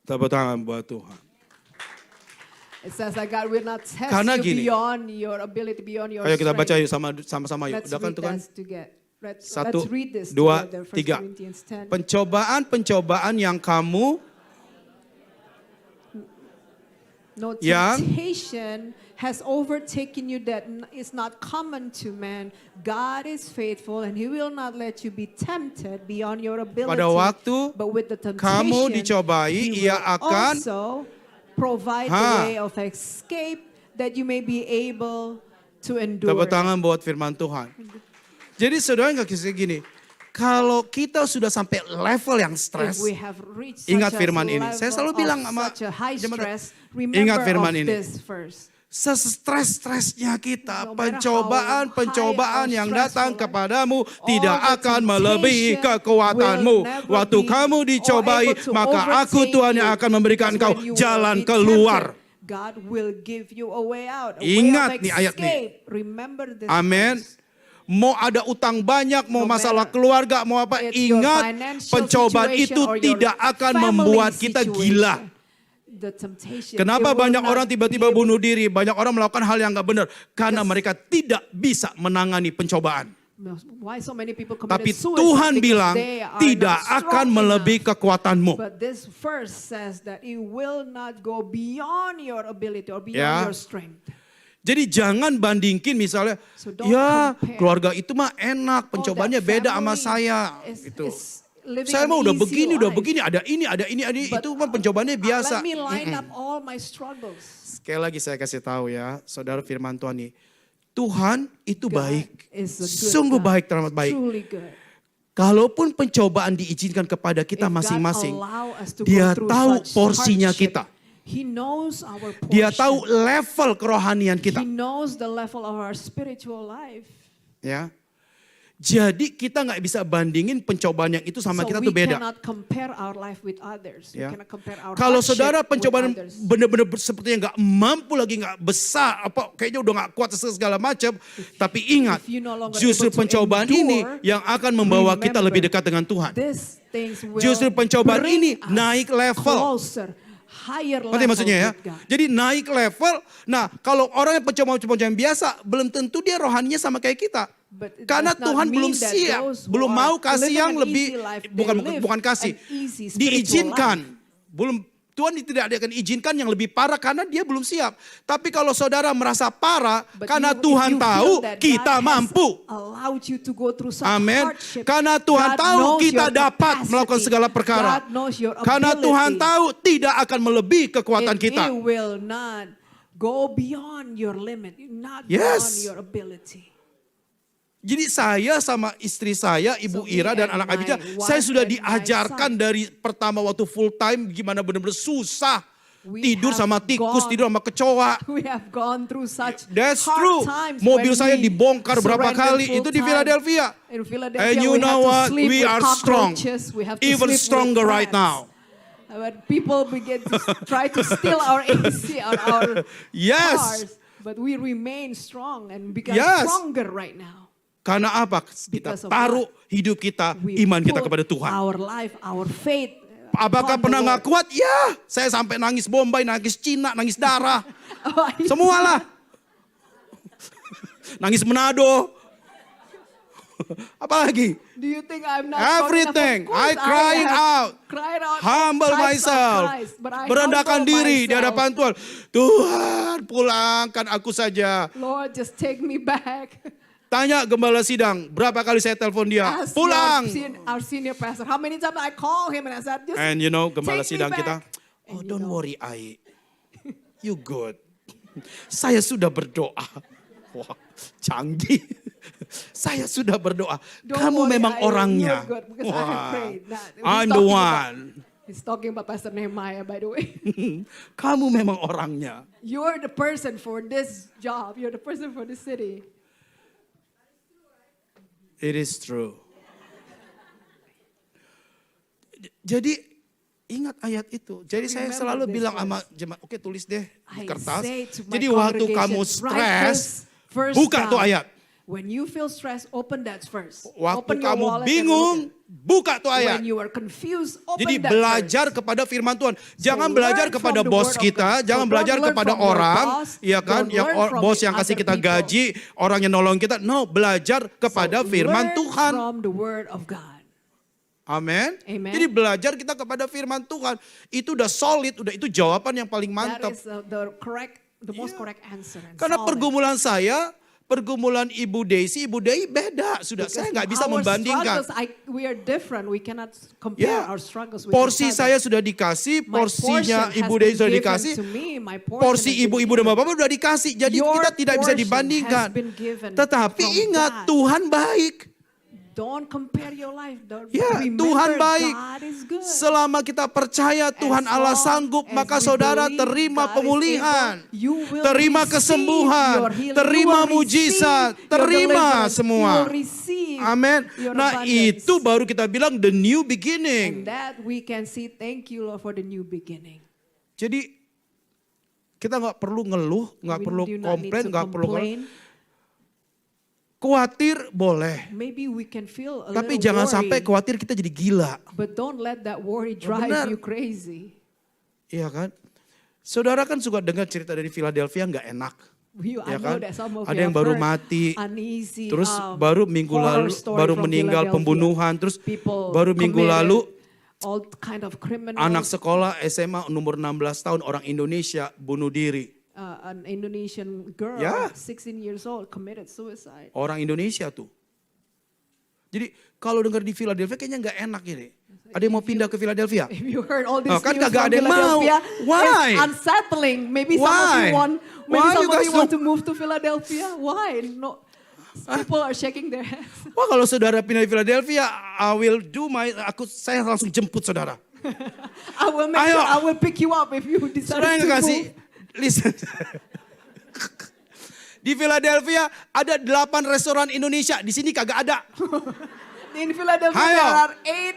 Tepuk tangan buat Tuhan. It says that God will not test Karena you gini. beyond your ability, beyond your Ayo kita baca strength. yuk sama-sama yuk. Let's Udah kan read tuh kan? this together. Let's 1, read this 2, together. 1 3. Corinthians 10. Pencobaan-pencobaan yang kamu No Yang- temptation has overtaken you that is not common to man. God is faithful and he will not let you be tempted beyond your ability. Pada waktu but with the temptation, kamu dicobai, he ia will akan- also provide the way of escape that you may be able to endure. tepuk tangan buat firman Tuhan. Jadi saudara nggak kisah gini, kalau kita sudah sampai level yang stres, If we have reached ingat such a firman ini. level Saya selalu of bilang sama such a high jemaat, stress, ingat remember firman of ini. this first. Sestres-stresnya kita, No matter pencobaan-pencobaan how yang high, how datang stressful, kepadamu all tidak the akan melebihi temptation kekuatanmu. will never Waktu be kamu dicobai, able to maka aku overtake Tuhan yang you. akan memberikan Because engkau when you will jalan be keluar. tempted, God will give you a way out, a Ingat way of nih ayat nih. escape. Remember this. Amin. verse. Mau ada utang banyak, mau No masalah matter keluarga, mau apa, It's your ingat financial pencobaan situation itu or your tidak akan family membuat kita situation. gila. The temptation, Kenapa it will banyak not orang tiba-tiba be able- bunuh diri, banyak orang melakukan hal yang nggak benar karena Yes. mereka tidak bisa menangani pencobaan. Why so many people committed Tapi suicide? Tuhan Because bilang they are tidak not strong akan melebihi enough. kekuatanmu. But this verse says that it will not go beyond your ability or beyond Ya. your strength. Jadi jangan bandingkin misalnya, So don't ya compare. keluarga itu mah enak, pencobaannya that beda sama family saya. is living Saya an mah udah easy begini, udah life. begini, ada ini, But, itu mah pencobaannya biasa. Let me line up all my struggles. Sekali lagi saya kasih tahu ya, saudara firman Tuhan nih, Tuhan itu God baik, is a good sungguh God, baik, teramat baik. Truly good. kalaupun pencobaan diizinkan kepada kita If God masing-masing, allow us to Dia go through tahu such porsinya hardship, kita. He knows our portion. Dia tahu level kerohanian kita. He knows the level of our spiritual life. Ya. Jadi kita nggak bisa bandingin pencobaan yang itu sama So kita we tuh beda. cannot compare our life with others. We Ya. cannot compare our Kalau hardship saudara with pencobaan others. benar-benar sepertinya nggak mampu lagi, nggak besar, apa kayaknya udah nggak kuat segala macam. Tapi ingat, if you no longer justru able to pencobaan endure, ini yang akan membawa kita remember, lebih dekat dengan Tuhan. These things will Justru pencobaan bring ini us naik level. closer, higher Ngerti level maksudnya ya? with God. Jadi naik level. Nah, kalau orang yang pencobaan biasa, belum tentu dia rohaninya sama kayak kita. But it Karena does not Tuhan mean belum that siap, those who belum are mau kasih living yang an lebih, easy life, they bukan live kasih, an easy spiritual diizinkan. life. Belum, Tuhan tidak akan izinkan yang lebih parah karena dia belum siap. Tapi kalau saudara merasa parah, But karena if Tuhan you tahu feel that kita God has mampu. allowed you to go through such Amin. hardship, Karena Tuhan God tahu knows kita your dapat capacity. melakukan segala perkara. God knows your Karena ability. Tuhan tahu tidak akan melebihi kekuatan And kita. He will not go beyond your limit, not Yes. beyond your ability. Jadi saya sama istri saya, Ibu So me Ira dan and anak my Abijah, wife saya sudah and my diajarkan son. dari pertama waktu full time gimana benar-benar susah. We Tidur have sama tikus, gone- tidur sama kecoa. We have gone through such That's hard true. times Mobil when saya we dibongkar berapa surrendered kali, full itu di time. Philadelphia. In Philadelphia, And you we know have to what? sleep We with are strong. cockroaches. We have to Even sleep with stronger right rats. now. But people begin to try to steal our AC, our Yes. cars. But we remain strong and become Yes. stronger right now. Karena apa? Kita Because of taruh hidup kita, We iman kita put kepada Tuhan. Our life, our faith. Apakah upon the pernah nggak Lord. kuat? Ya, saya sampai nangis Bombay, nangis Cina, nangis darah. Oh, Semualah. Nangis Manado. Apalagi? Do you think I'm not strong Everything. enough? Of course I crying have out. Cried out. Humble types of myself. cries, but I Merendahkan humble diri di myself. hadapan Tuhan. Tuhan, pulangkan aku saja. Lord, just take me back. Tanya gembala sidang, berapa kali saya telepon dia? Ask Pulang. our senior pastor. How many times I call him and I said, just And you know, gembala take me sidang back. kita, And oh you don't know, worry Ai, you good. Saya sudah berdoa. Wah, canggih. Saya sudah berdoa. Don't Kamu worry, memang Ai, orangnya. you're good, because I have Wah, prayed. Nah, he's I'm the talking about- one. He's talking about Pastor Nehemiah, by the way. Kamu memang orangnya. You're the person for this job. You're the person for this city. It is true. Jadi ingat ayat itu. Jadi saya Remember selalu this bilang sama verse. jemaat, oke tulis deh di I kertas. say to my Jadi waktu kamu congregation, write stres, this verse buka tuh down. ayat. When you feel stressed, open that verse. Waktu Open your kamu wallet and bingung, look buka tuh at it. ayat. When you are confused, open Jadi that belajar verse. kepada firman Tuhan. Jangan So belajar learn kepada from the bos word of kita, God. jangan So belajar don't learn kepada from your orang, boss, ya kan, don't yang learn from bos the yang kasih other kita people. gaji, orang yang nolong kita. No, belajar kepada So firman learn Tuhan. from the word of God. Amin. Amen. Jadi belajar kita kepada firman Tuhan. Itu udah solid, udah itu jawaban yang paling That mantap. is the most correct answer. And Karena solid. pergumulan saya, pergumulan Ibu Desi beda. Sudah Because saya nggak bisa our membandingkan. struggles, we are different. We cannot compare Ya, our struggles with porsi each saya other. sudah dikasih, My porsinya portion has Ibu been Desi sudah given dikasih, to me. My portion porsi has been ibu-ibu dan given. bapak sudah dikasih. Jadi Your kita tidak bisa portion dibandingkan. has been given Tetapi from ingat, God. Tuhan baik. Don't compare your life. Ya, Remember, Tuhan baik. God is good. Selama kita percaya Tuhan As Allah long sanggup, as maka we saudara believe terima God is pemulihan, able, you will terima receive kesembuhan, your healing. terima You will mujizat, receive your terima deliverance. semua. You will receive Amin. your Nah, abundance. itu baru kita bilang the new And beginning. that we can see, thank you Lord for the new beginning. Jadi kita nggak perlu ngeluh, nggak We perlu do not need komplain, to nggak perlu complain. khawatir boleh. Maybe we can feel a Tapi little jangan worry, sampai khawatir kita jadi gila. but don't let that worry drive Benar. you crazy. Iya kan? Saudara kan suka dengar cerita dari Philadelphia nggak enak. I Ya know kan? that some of Ada you yang have baru heard mati, uneasy, terus baru minggu lalu horror story baru from meninggal Philadelphia. pembunuhan, terus People baru minggu committed lalu all kind of criminals. anak sekolah SMA umur 16 tahun orang Indonesia bunuh diri. An Indonesian girl, Ya. 16 years old, committed suicide. Orang Indonesia tuh. Jadi kalau dengar di Philadelphia kayaknya nggak enak ini. Ada yang mau pindah ke Philadelphia? If you heard all this Oh, kan news kagak from ada yang mau. Philadelphia, Why? it's unsettling. Maybe some of Why? you want, maybe Why some you of guys you want don't- to move to Philadelphia. Why? No, People are shaking their heads. Wah, kalau saudara pindah di Philadelphia, saya langsung jemput saudara. I will make Ayo. sure I will pick you up if you decide Saudara yang to kekasih, move. listen. Di Philadelphia ada 8 restoran Indonesia, di sini kagak ada. In Philadelphia Ayo. there are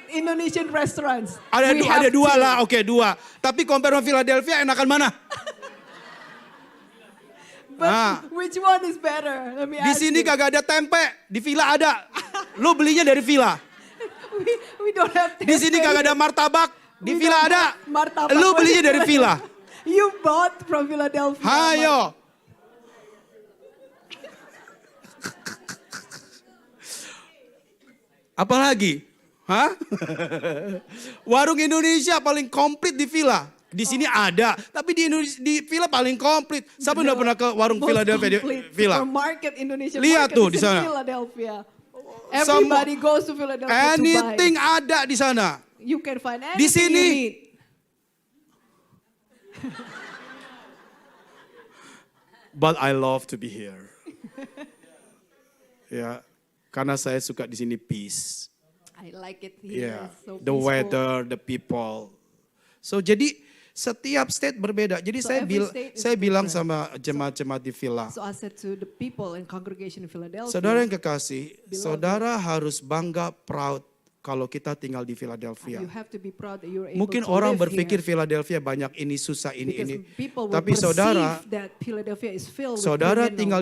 8 Indonesian restaurants. We have Ada 2 two. lah, oke 2. Tapi compare sama Philadelphia enakan mana? But Ah. which one is better? Let me Di ask sini you. kagak ada tempe, di Villa ada. Lu belinya dari Villa. We don't have Di sini kagak ada martabak, di We Villa don't ada. have martabak. Lu belinya dari Villa. You bought from Philadelphia. Hayo. Apalagi? Hah? Warung Indonesia paling komplit di Villa. Di sini ada, tapi di Villa paling komplit. Siapa udah pernah ke warung Most Philadelphia di complete Villa? supermarket Indonesia Lihat market tuh is di in sana. Philadelphia. Everybody goes to Philadelphia to Anything buy. ada di sana. You can find anything Di sini. you need. But I love to be here. Ya, karena saya suka di sini peace. I like it here. Yeah, So the peaceful. weather, the people. So jadi setiap state berbeda. Jadi So saya every state is bilang different. sama jemaat-jemaat di Villa, So I said to the people in congregation in Philadelphia, saudara yang kekasih, Beloved. saudara harus bangga, proud kalau kita tinggal di Philadelphia. you have to be proud that you're able Mungkin to orang live berpikir here. Philadelphia banyak ini susah Because ini. people will Tapi saudara, perceive that Philadelphia is filled with saudara criminals. tinggal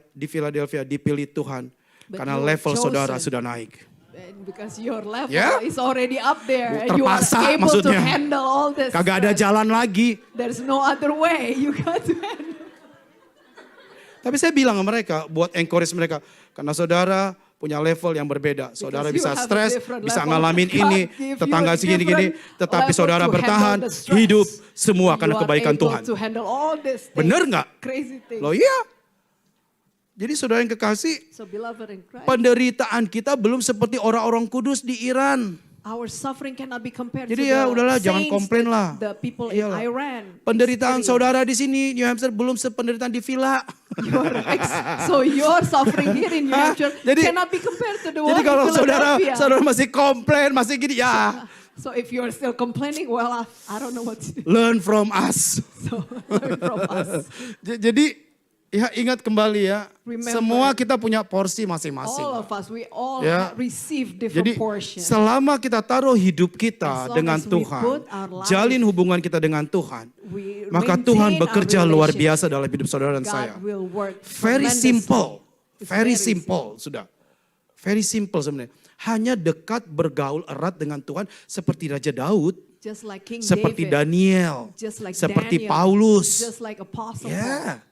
di Philadelphia dipilih Tuhan But karena you are level saudara chosen. sudah naik. And because your level Ya? is already up there and you are Terpaksa able to maksudnya. handle all this. Kagak ada stress. jalan lagi. There's no other way. You got to handle. Tapi saya bilang ke mereka, buat encourage mereka. Karena saudara punya level yang berbeda. Saudara you bisa have a stres, different bisa level. ngalamin God ini, give you tetangga a segini-gini. different Tetapi level saudara to bertahan, handle the stress. hidup semua karena You are kebaikan able Tuhan. to handle all these things, Bener nggak? Crazy things. Loh iya. Jadi saudara yang kekasih, So beloved in Christ, penderitaan kita belum seperti orang-orang kudus di Iran. our suffering cannot be compared Jadi to ya the udahlah, jangan saints komplain that lah. the people Iyalah. in Iran. Penderitaan experience. saudara di sini, New Hampshire belum sependeritaan di Villa. So your suffering here in New Hah? Hampshire Jadi- cannot be compared to the one Jadi in kalau Philadelphia. saudara masih komplain, masih gini, ya So if you're still complaining, well, I don't know what to do. learn from us. So learn from us. Jadi ya ingat kembali ya, Remember, semua kita punya porsi masing-masing. All of us, we all Ya. receive Jadi different portions. selama kita taruh hidup kita As long dengan as we Tuhan, put our life- jalin hubungan kita dengan Tuhan, We maka maintain Tuhan our bekerja luar relationship. biasa dalam hidup saudara dan God saya. will work Very tremendously. simple, It's very simple, sudah. Very simple sebenarnya. Hanya dekat bergaul erat dengan Tuhan seperti Raja Daud, Just like King seperti David, Daniel, just like seperti Daniel, Paulus. just like Apostle Paul. Ya,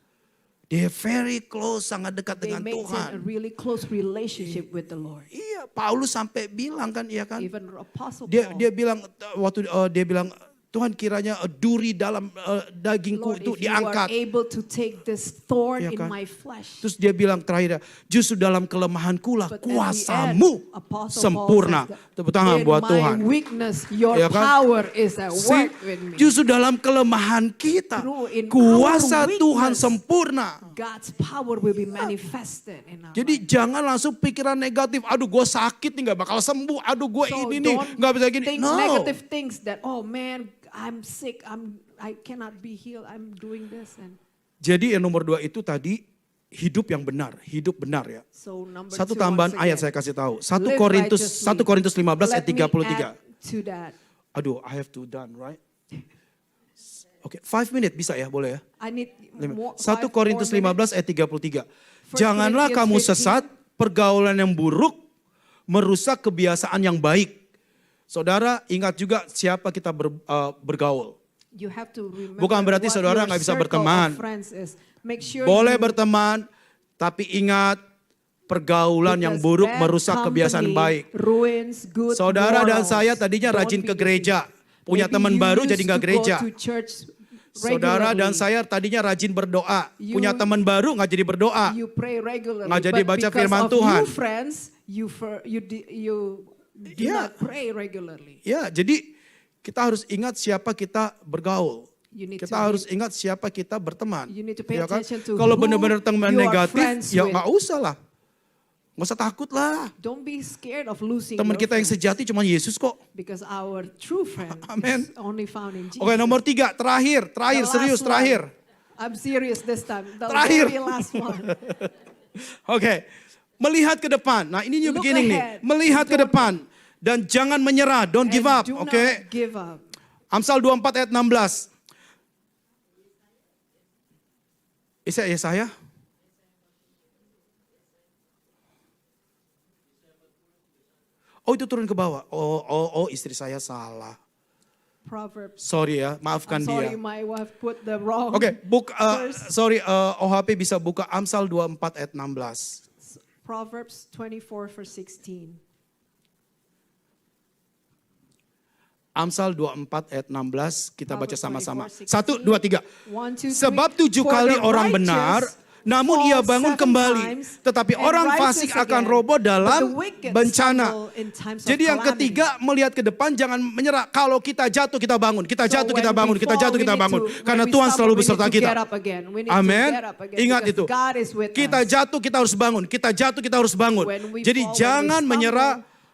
dia very close, sangat dekat They dengan maintain Tuhan. a really close relationship with the Lord. Iya, Paulus sampai bilang kan, iya kan? Even Apostle Dia Paul. dia bilang waktu dia bilang Tuhan kiranya duri dalam dagingku Lord, itu if you are diangkat. able to take this thorn Ya in kan? my flesh. Terus dia bilang terakhir, justru dalam kelemahanku lah But at the kuasamu end, Apostle sempurna. Paul says that, Tepuk tangan in buat my Tuhan. weakness, your Ya kan? power is at See, work with me. justru dalam kelemahan kita, Through in kuasa our Tuhan weakness, sempurna. God's power will be manifested in our Jadi life. jangan langsung pikiran negatif. Aduh gue sakit nih gak bakal sembuh. Aduh gue So ini nih don't gak bisa gini. think No. negative things that, oh man, I'm sick, I cannot be healed, I'm doing this. And Jadi yang nomor 2 itu tadi hidup yang benar. Hidup benar ya. so number Satu 2, tambahan once ayat again, saya kasih tahu. 1 live Korintus righteously. 1 Korintus 15 ayat Let me 33. add to that. Aduh, I have to done, right? Oke, 5 minutes bisa ya, boleh ya? I need more, 1 5 Korintus more minutes. 15 ayat 33. 1 Janganlah kamu Corinthians 15. sesat, pergaulan yang buruk merusak kebiasaan yang baik. Saudara ingat juga siapa kita bergaul. You have to remember Bukan berarti what saudara your nggak bisa circle berteman. of friends is. Make sure Boleh you- berteman, tapi ingat pergaulan yang because buruk bad merusak kebiasaan company baik. ruins good Saudara dan morals. saya tadinya Don't rajin be ke gereja. deceived. Punya Maybe teman you baru used jadi nggak to gereja. go to church Saudara dan regularly. saya tadinya rajin berdoa. You- Punya teman baru nggak jadi berdoa. You pray regularly. Nggak jadi but baca because firman of Tuhan. you friends, you do Yeah. not pray regularly. Ya, jadi kita harus ingat siapa kita bergaul. You need Kita to harus ingat siapa kita berteman. You need to pay Ya kan? attention to Kalau who benar-benar teman you are negatif, friends ya with. nggak usah lah. Nggak usah takut lah. Don't be scared of losing Teman your kita yang friends, sejati cuma Yesus kok. because our true friend Amen. is only found in Jesus. Oke, nomor 3, terakhir, The last serius, one. terakhir. I'm serious this time. The Terakhir. very last one. Oke, melihat ke depan. Nah ini new Look beginning nih. ahead. Melihat ke Don't- depan. Dan jangan menyerah, don't give And up. do Oke, not give up. Amsal 24 ayat 16. Yesaya? Oh itu turun ke bawah. Oh istri saya salah. Proverbs. Sorry ya, maafkan I'm sorry, dia. my wife put the wrong. Oke, verse. OHP bisa buka Amsal 24 ayat 16. Proverbs 24 verse 16. Amsal 24 ayat 16, kita baca Proverbs sama-sama. 24, 1, 2, 3. 1, 2, 3. Sebab 7 For kali the orang righteous benar, namun ia fall bangun 7 kembali. times, Tetapi and orang rises fasik akan again. roboh But dalam the wicked bencana. stumble in times of Jadi yang calamity. ketiga, melihat ke depan jangan menyerah. Kalau kita jatuh, kita bangun. Kita So jatuh, when kita we bangun. Kita fall, jatuh, we kita need bangun. to- Karena when we Tuhan stumble, selalu we need beserta to kita. get up again. We need to Amin. get up again Ingat because itu. God is with Kita us. jatuh, kita harus bangun. Kita jatuh, kita harus bangun. When we Jadi fall, when we jangan stumble, menyerah,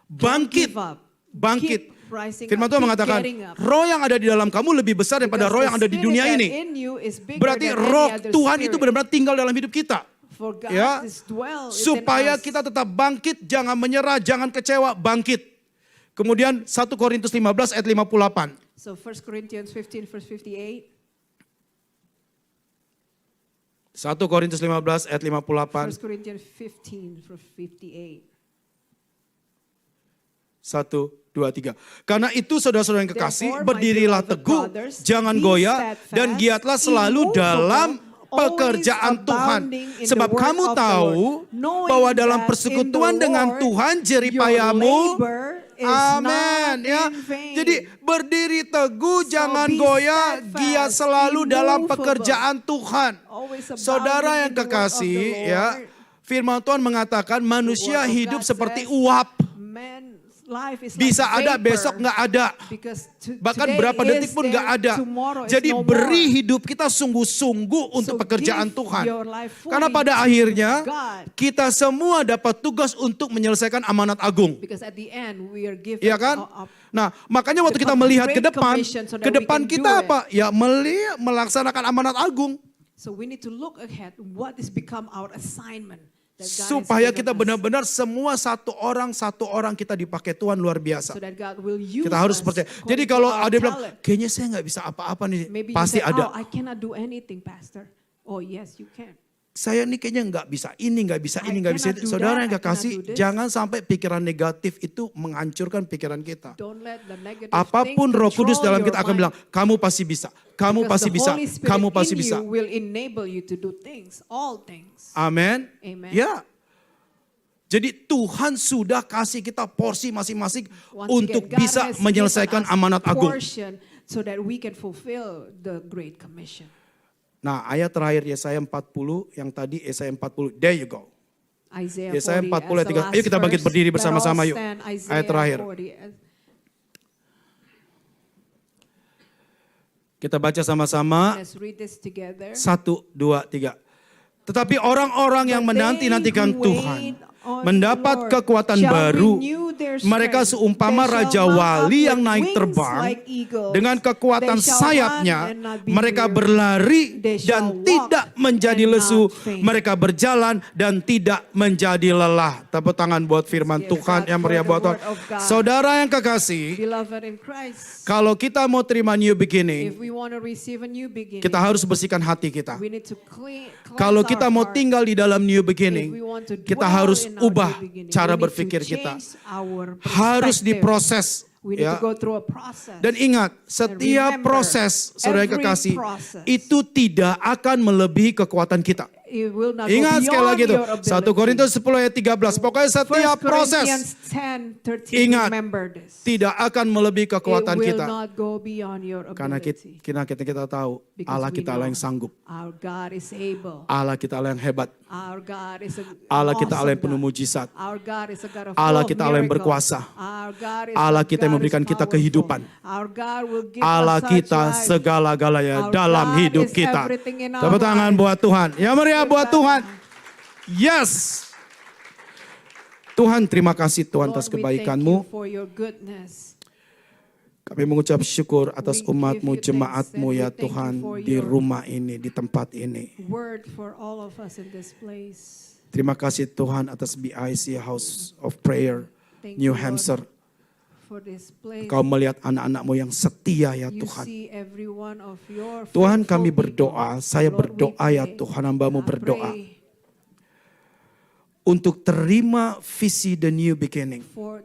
don't bangkit. give up. Bangkit. Keep rising Firman up, Tuhan keep mengatakan, getting up. roh yang ada di dalam kamu lebih besar daripada Because roh the yang ada di spirit dunia that ini. in you is bigger Berarti than any roh other Tuhan itu spirit. benar-benar tinggal dalam hidup kita. For God Ya, is dwell supaya within us. kita tetap bangkit, jangan menyerah, jangan kecewa, bangkit. Kemudian 1 Korintus 15 ayat 58. So 1 Corinthians 15 verse 58. 1 Korintus 15 ayat 58. 1 Corinthians 15 verse 58. 1, 2, 3. Karena itu saudara-saudara yang kekasih, Therefore, my berdirilah beloved teguh, brothers, jangan be goyah, steadfast, dan giatlah selalu immovable, dalam always pekerjaan Tuhan. abounding in the Sebab work kamu of the tahu Lord, knowing bahwa dalam that persekutuan in the dengan Lord, Tuhan your jeripayamu. labor is Amin not ya. in vain. Jadi berdiri teguh, So jangan be goyah, steadfast, giat selalu dalam immovable, pekerjaan Tuhan. always abounding Saudara yang in the work of the kekasih Lord. ya, firman Tuhan mengatakan manusia word of hidup God seperti says, uap. Man's life is Bisa like ada, vapor. besok nggak ada. Because Bahkan today berapa is detik pun there, nggak ada. tomorrow is Jadi no beri more. hidup kita sungguh-sungguh untuk So pekerjaan give Tuhan. your life fully Karena pada to akhirnya God. kita semua dapat tugas untuk menyelesaikan amanat agung. Because at the end we are given Iya kan? a- Nah, makanya waktu the kita melihat ke great depan, commission so that ke we depan can do kita it. apa? Ya melaksanakan amanat agung. So we need to look ahead what is become our assignment. That God has Supaya given kita us. benar-benar semua satu orang kita dipakai Tuhan luar biasa. So that God will use Kita harus us percaya. according Jadi to kalau our ada yang bilang, talent. kayaknya saya nggak bisa apa-apa nih. Maybe Pasti you say, ada. oh, I cannot do anything, Pastor. Oh yes, you can. Saya nih kayaknya nggak bisa ini, nggak bisa I ini, nggak bisa cannot itu. do Saudara that, yang I cannot kekasih, do this. jangan sampai pikiran negatif itu menghancurkan pikiran kita. Don't let the negative Apapun things Roh Kudus control dalam your kita akan mind. bilang, kamu pasti bisa, kamu Because pasti the bisa, Holy Spirit kamu pasti in bisa. you will enable you to do things, all things. Amin. Amen. Ya. Jadi Tuhan sudah kasih kita porsi masing-masing Once untuk again, God bisa has menyelesaikan given us amanat agung. portion so that we can fulfill the Great Commission. Nah, ayat terakhir Yesaya 40 yang tadi Yesaya 40. There you go. Isaiah Yesaya 40 40 as ayat the 3. last Ayo kita bangkit verse. berdiri Let bersama-sama all yuk. stand, Isaiah Ayat terakhir. 40. Kita baca sama-sama. Let's read this together. 1, 2, 3. Tetapi orang-orang yang menanti-nantikan Tuhan mendapat kekuatan baru. Mereka seumpama Raja Wali yang naik terbang. Dengan kekuatan sayapnya, mereka berlari dan tidak menjadi lesu. Mereka berjalan dan tidak menjadi lelah. Tepuk tangan buat firman Tuhan yang meriah buat Tuhan. Saudara yang kekasih, Beloved in Christ, kalau kita mau terima new beginning, if we want to receive a new beginning, kita harus bersihkan hati kita. we need to cleanse Kalau our kita mau heart. tinggal di dalam new If beginning, we want to kita dwell harus in our ubah new beginning, cara we need to berpikir kita. change our Harus perspective. diproses. We need Ya. to go through a process. Dan ingat, setiap remember, proses, saudara yang every kekasih, process. itu tidak akan melebihi kekuatan kita. It will not Ingat go sekali beyond lagi itu, your 1 Korintus 10 ayat 13. Pokoknya 1 setiap proses Corinthians 10:13, Ingat, remember this. tidak akan melebihi kekuatan It will kita. not go beyond your Karena ability. kita tahu, Because Allah we kita Allah know yang sanggup. Our God is able. Allah kita Allah yang hebat. Our God is Allah kita awesome Allah yang penuh God. mujizat. Our God is a God of Allah full kita Allah yang miracle. berkuasa. Our God is Allah a kita yang God memberikan is kita powerful. kehidupan. Our God will give Allah us such kita life. segala-galanya Our dalam God hidup is kita. everything in our Tepuk tangan life. buat Tuhan. Ya meriah buat Tuhan. Yes. Tuhan, terima kasih Tuhan Lord, atas we thank kebaikan-Mu. you for your goodness. Kami mengucap syukur atas We give umat-Mu, you thanks jemaat-Mu and ya we thank you Tuhan, for di your rumah ini, di tempat ini. Word for all of us in this place. Terima kasih Tuhan atas BIC House of Prayer, Thank New you, Lord, Hampshire. for this place. Kau melihat anak-anak-Mu yang setia ya You Tuhan. see every one of your Tuhan, faithful kami people. berdoa, saya Lord, we berdoa ya pray. Tuhan, hamba-Mu I berdoa pray untuk terima visi the new beginning. for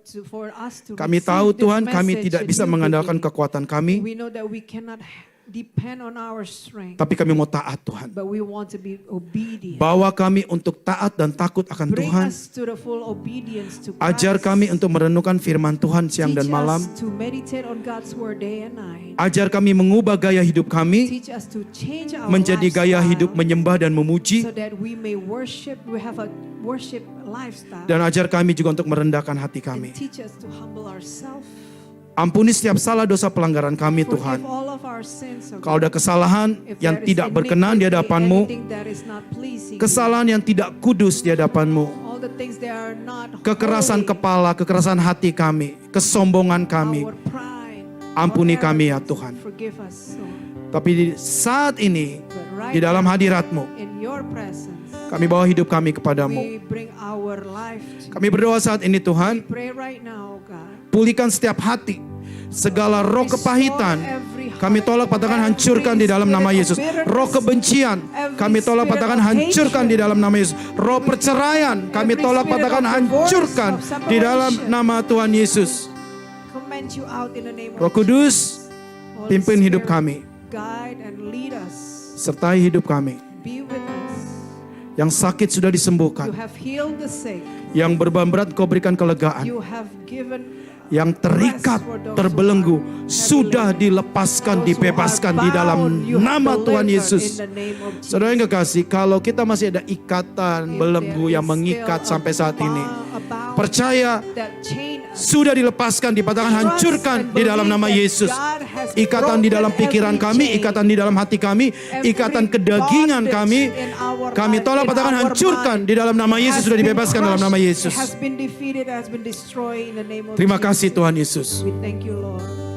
us to Kami receive tahu this Tuhan, kami message, tidak a bisa new mengandalkan beginning. kekuatan kami, We know that we cannot depend on our strength, tapi kami mau taat Tuhan. but we want to be obedient. Bawa kami untuk taat dan takut akan Bring Tuhan. us to the full obedience to Ajar Christ. kami untuk merenungkan firman Tuhan siang dan Teach malam. us to meditate on God's word day and night. Ajar kami mengubah gaya hidup kami Teach us to change our menjadi gaya lifestyle hidup menyembah dan memuji. so that we may worship. We have a worship lifestyle. Dan ajar kami juga untuk merendahkan hati And kami. teach us to humble ourselves. Ampuni setiap salah dosa pelanggaran kami Forgive Tuhan. all of our sins, O Kalau God. ada kesalahan If yang there is tidak berkenan di iniquity, hadapan-Mu, anything that is not pleasing, kesalahan yang tidak kudus di hadapan-Mu, all the things that are not kekerasan holy, kepala, kekerasan hati kami, kesombongan kami, our pride, ampuni our kami ya arrogance, Tuhan. Forgive us, Lord. Tapi di saat ini, But right di dalam now, hadirat-Mu, in your presence, kami bawa hidup kami kepadamu. we bring our life to Kami berdoa saat ini Tuhan, you. Pray right now, God. pulihkan setiap hati, segala roh kepahitan, kami tolak patahkan hancurkan di dalam nama Yesus. Roh kebencian, kami tolak patahkan hancurkan di dalam nama Yesus. Roh perceraian, kami tolak patahkan hancurkan di dalam nama Tuhan Yesus. Commend you out in the name Roh of Kudus, Holy pimpin hidup Spirit, kami, guide and lead us. sertai hidup kami. Be with us. Yang sakit sudah You disembuhkan, have healed the sick. yang beban berat kau berikan kelegaan, You have given yang terikat, terbelenggu, sudah dilepaskan, dibebaskan di dalam nama Tuhan Yesus. Saudara yang kekasih, kalau kita masih ada ikatan belenggu yang mengikat sampai saat ini, percaya sudah dilepaskan, dipatahkan, hancurkan di dalam nama Yesus. Ikatan di dalam pikiran kami, ikatan di dalam hati kami, ikatan kedagingan kami, kami tolak, patahkan, hancurkan di dalam nama Yesus. Sudah dibebaskan dalam nama Yesus. Terima kasih Tuhan Yesus. We thank you, Lord.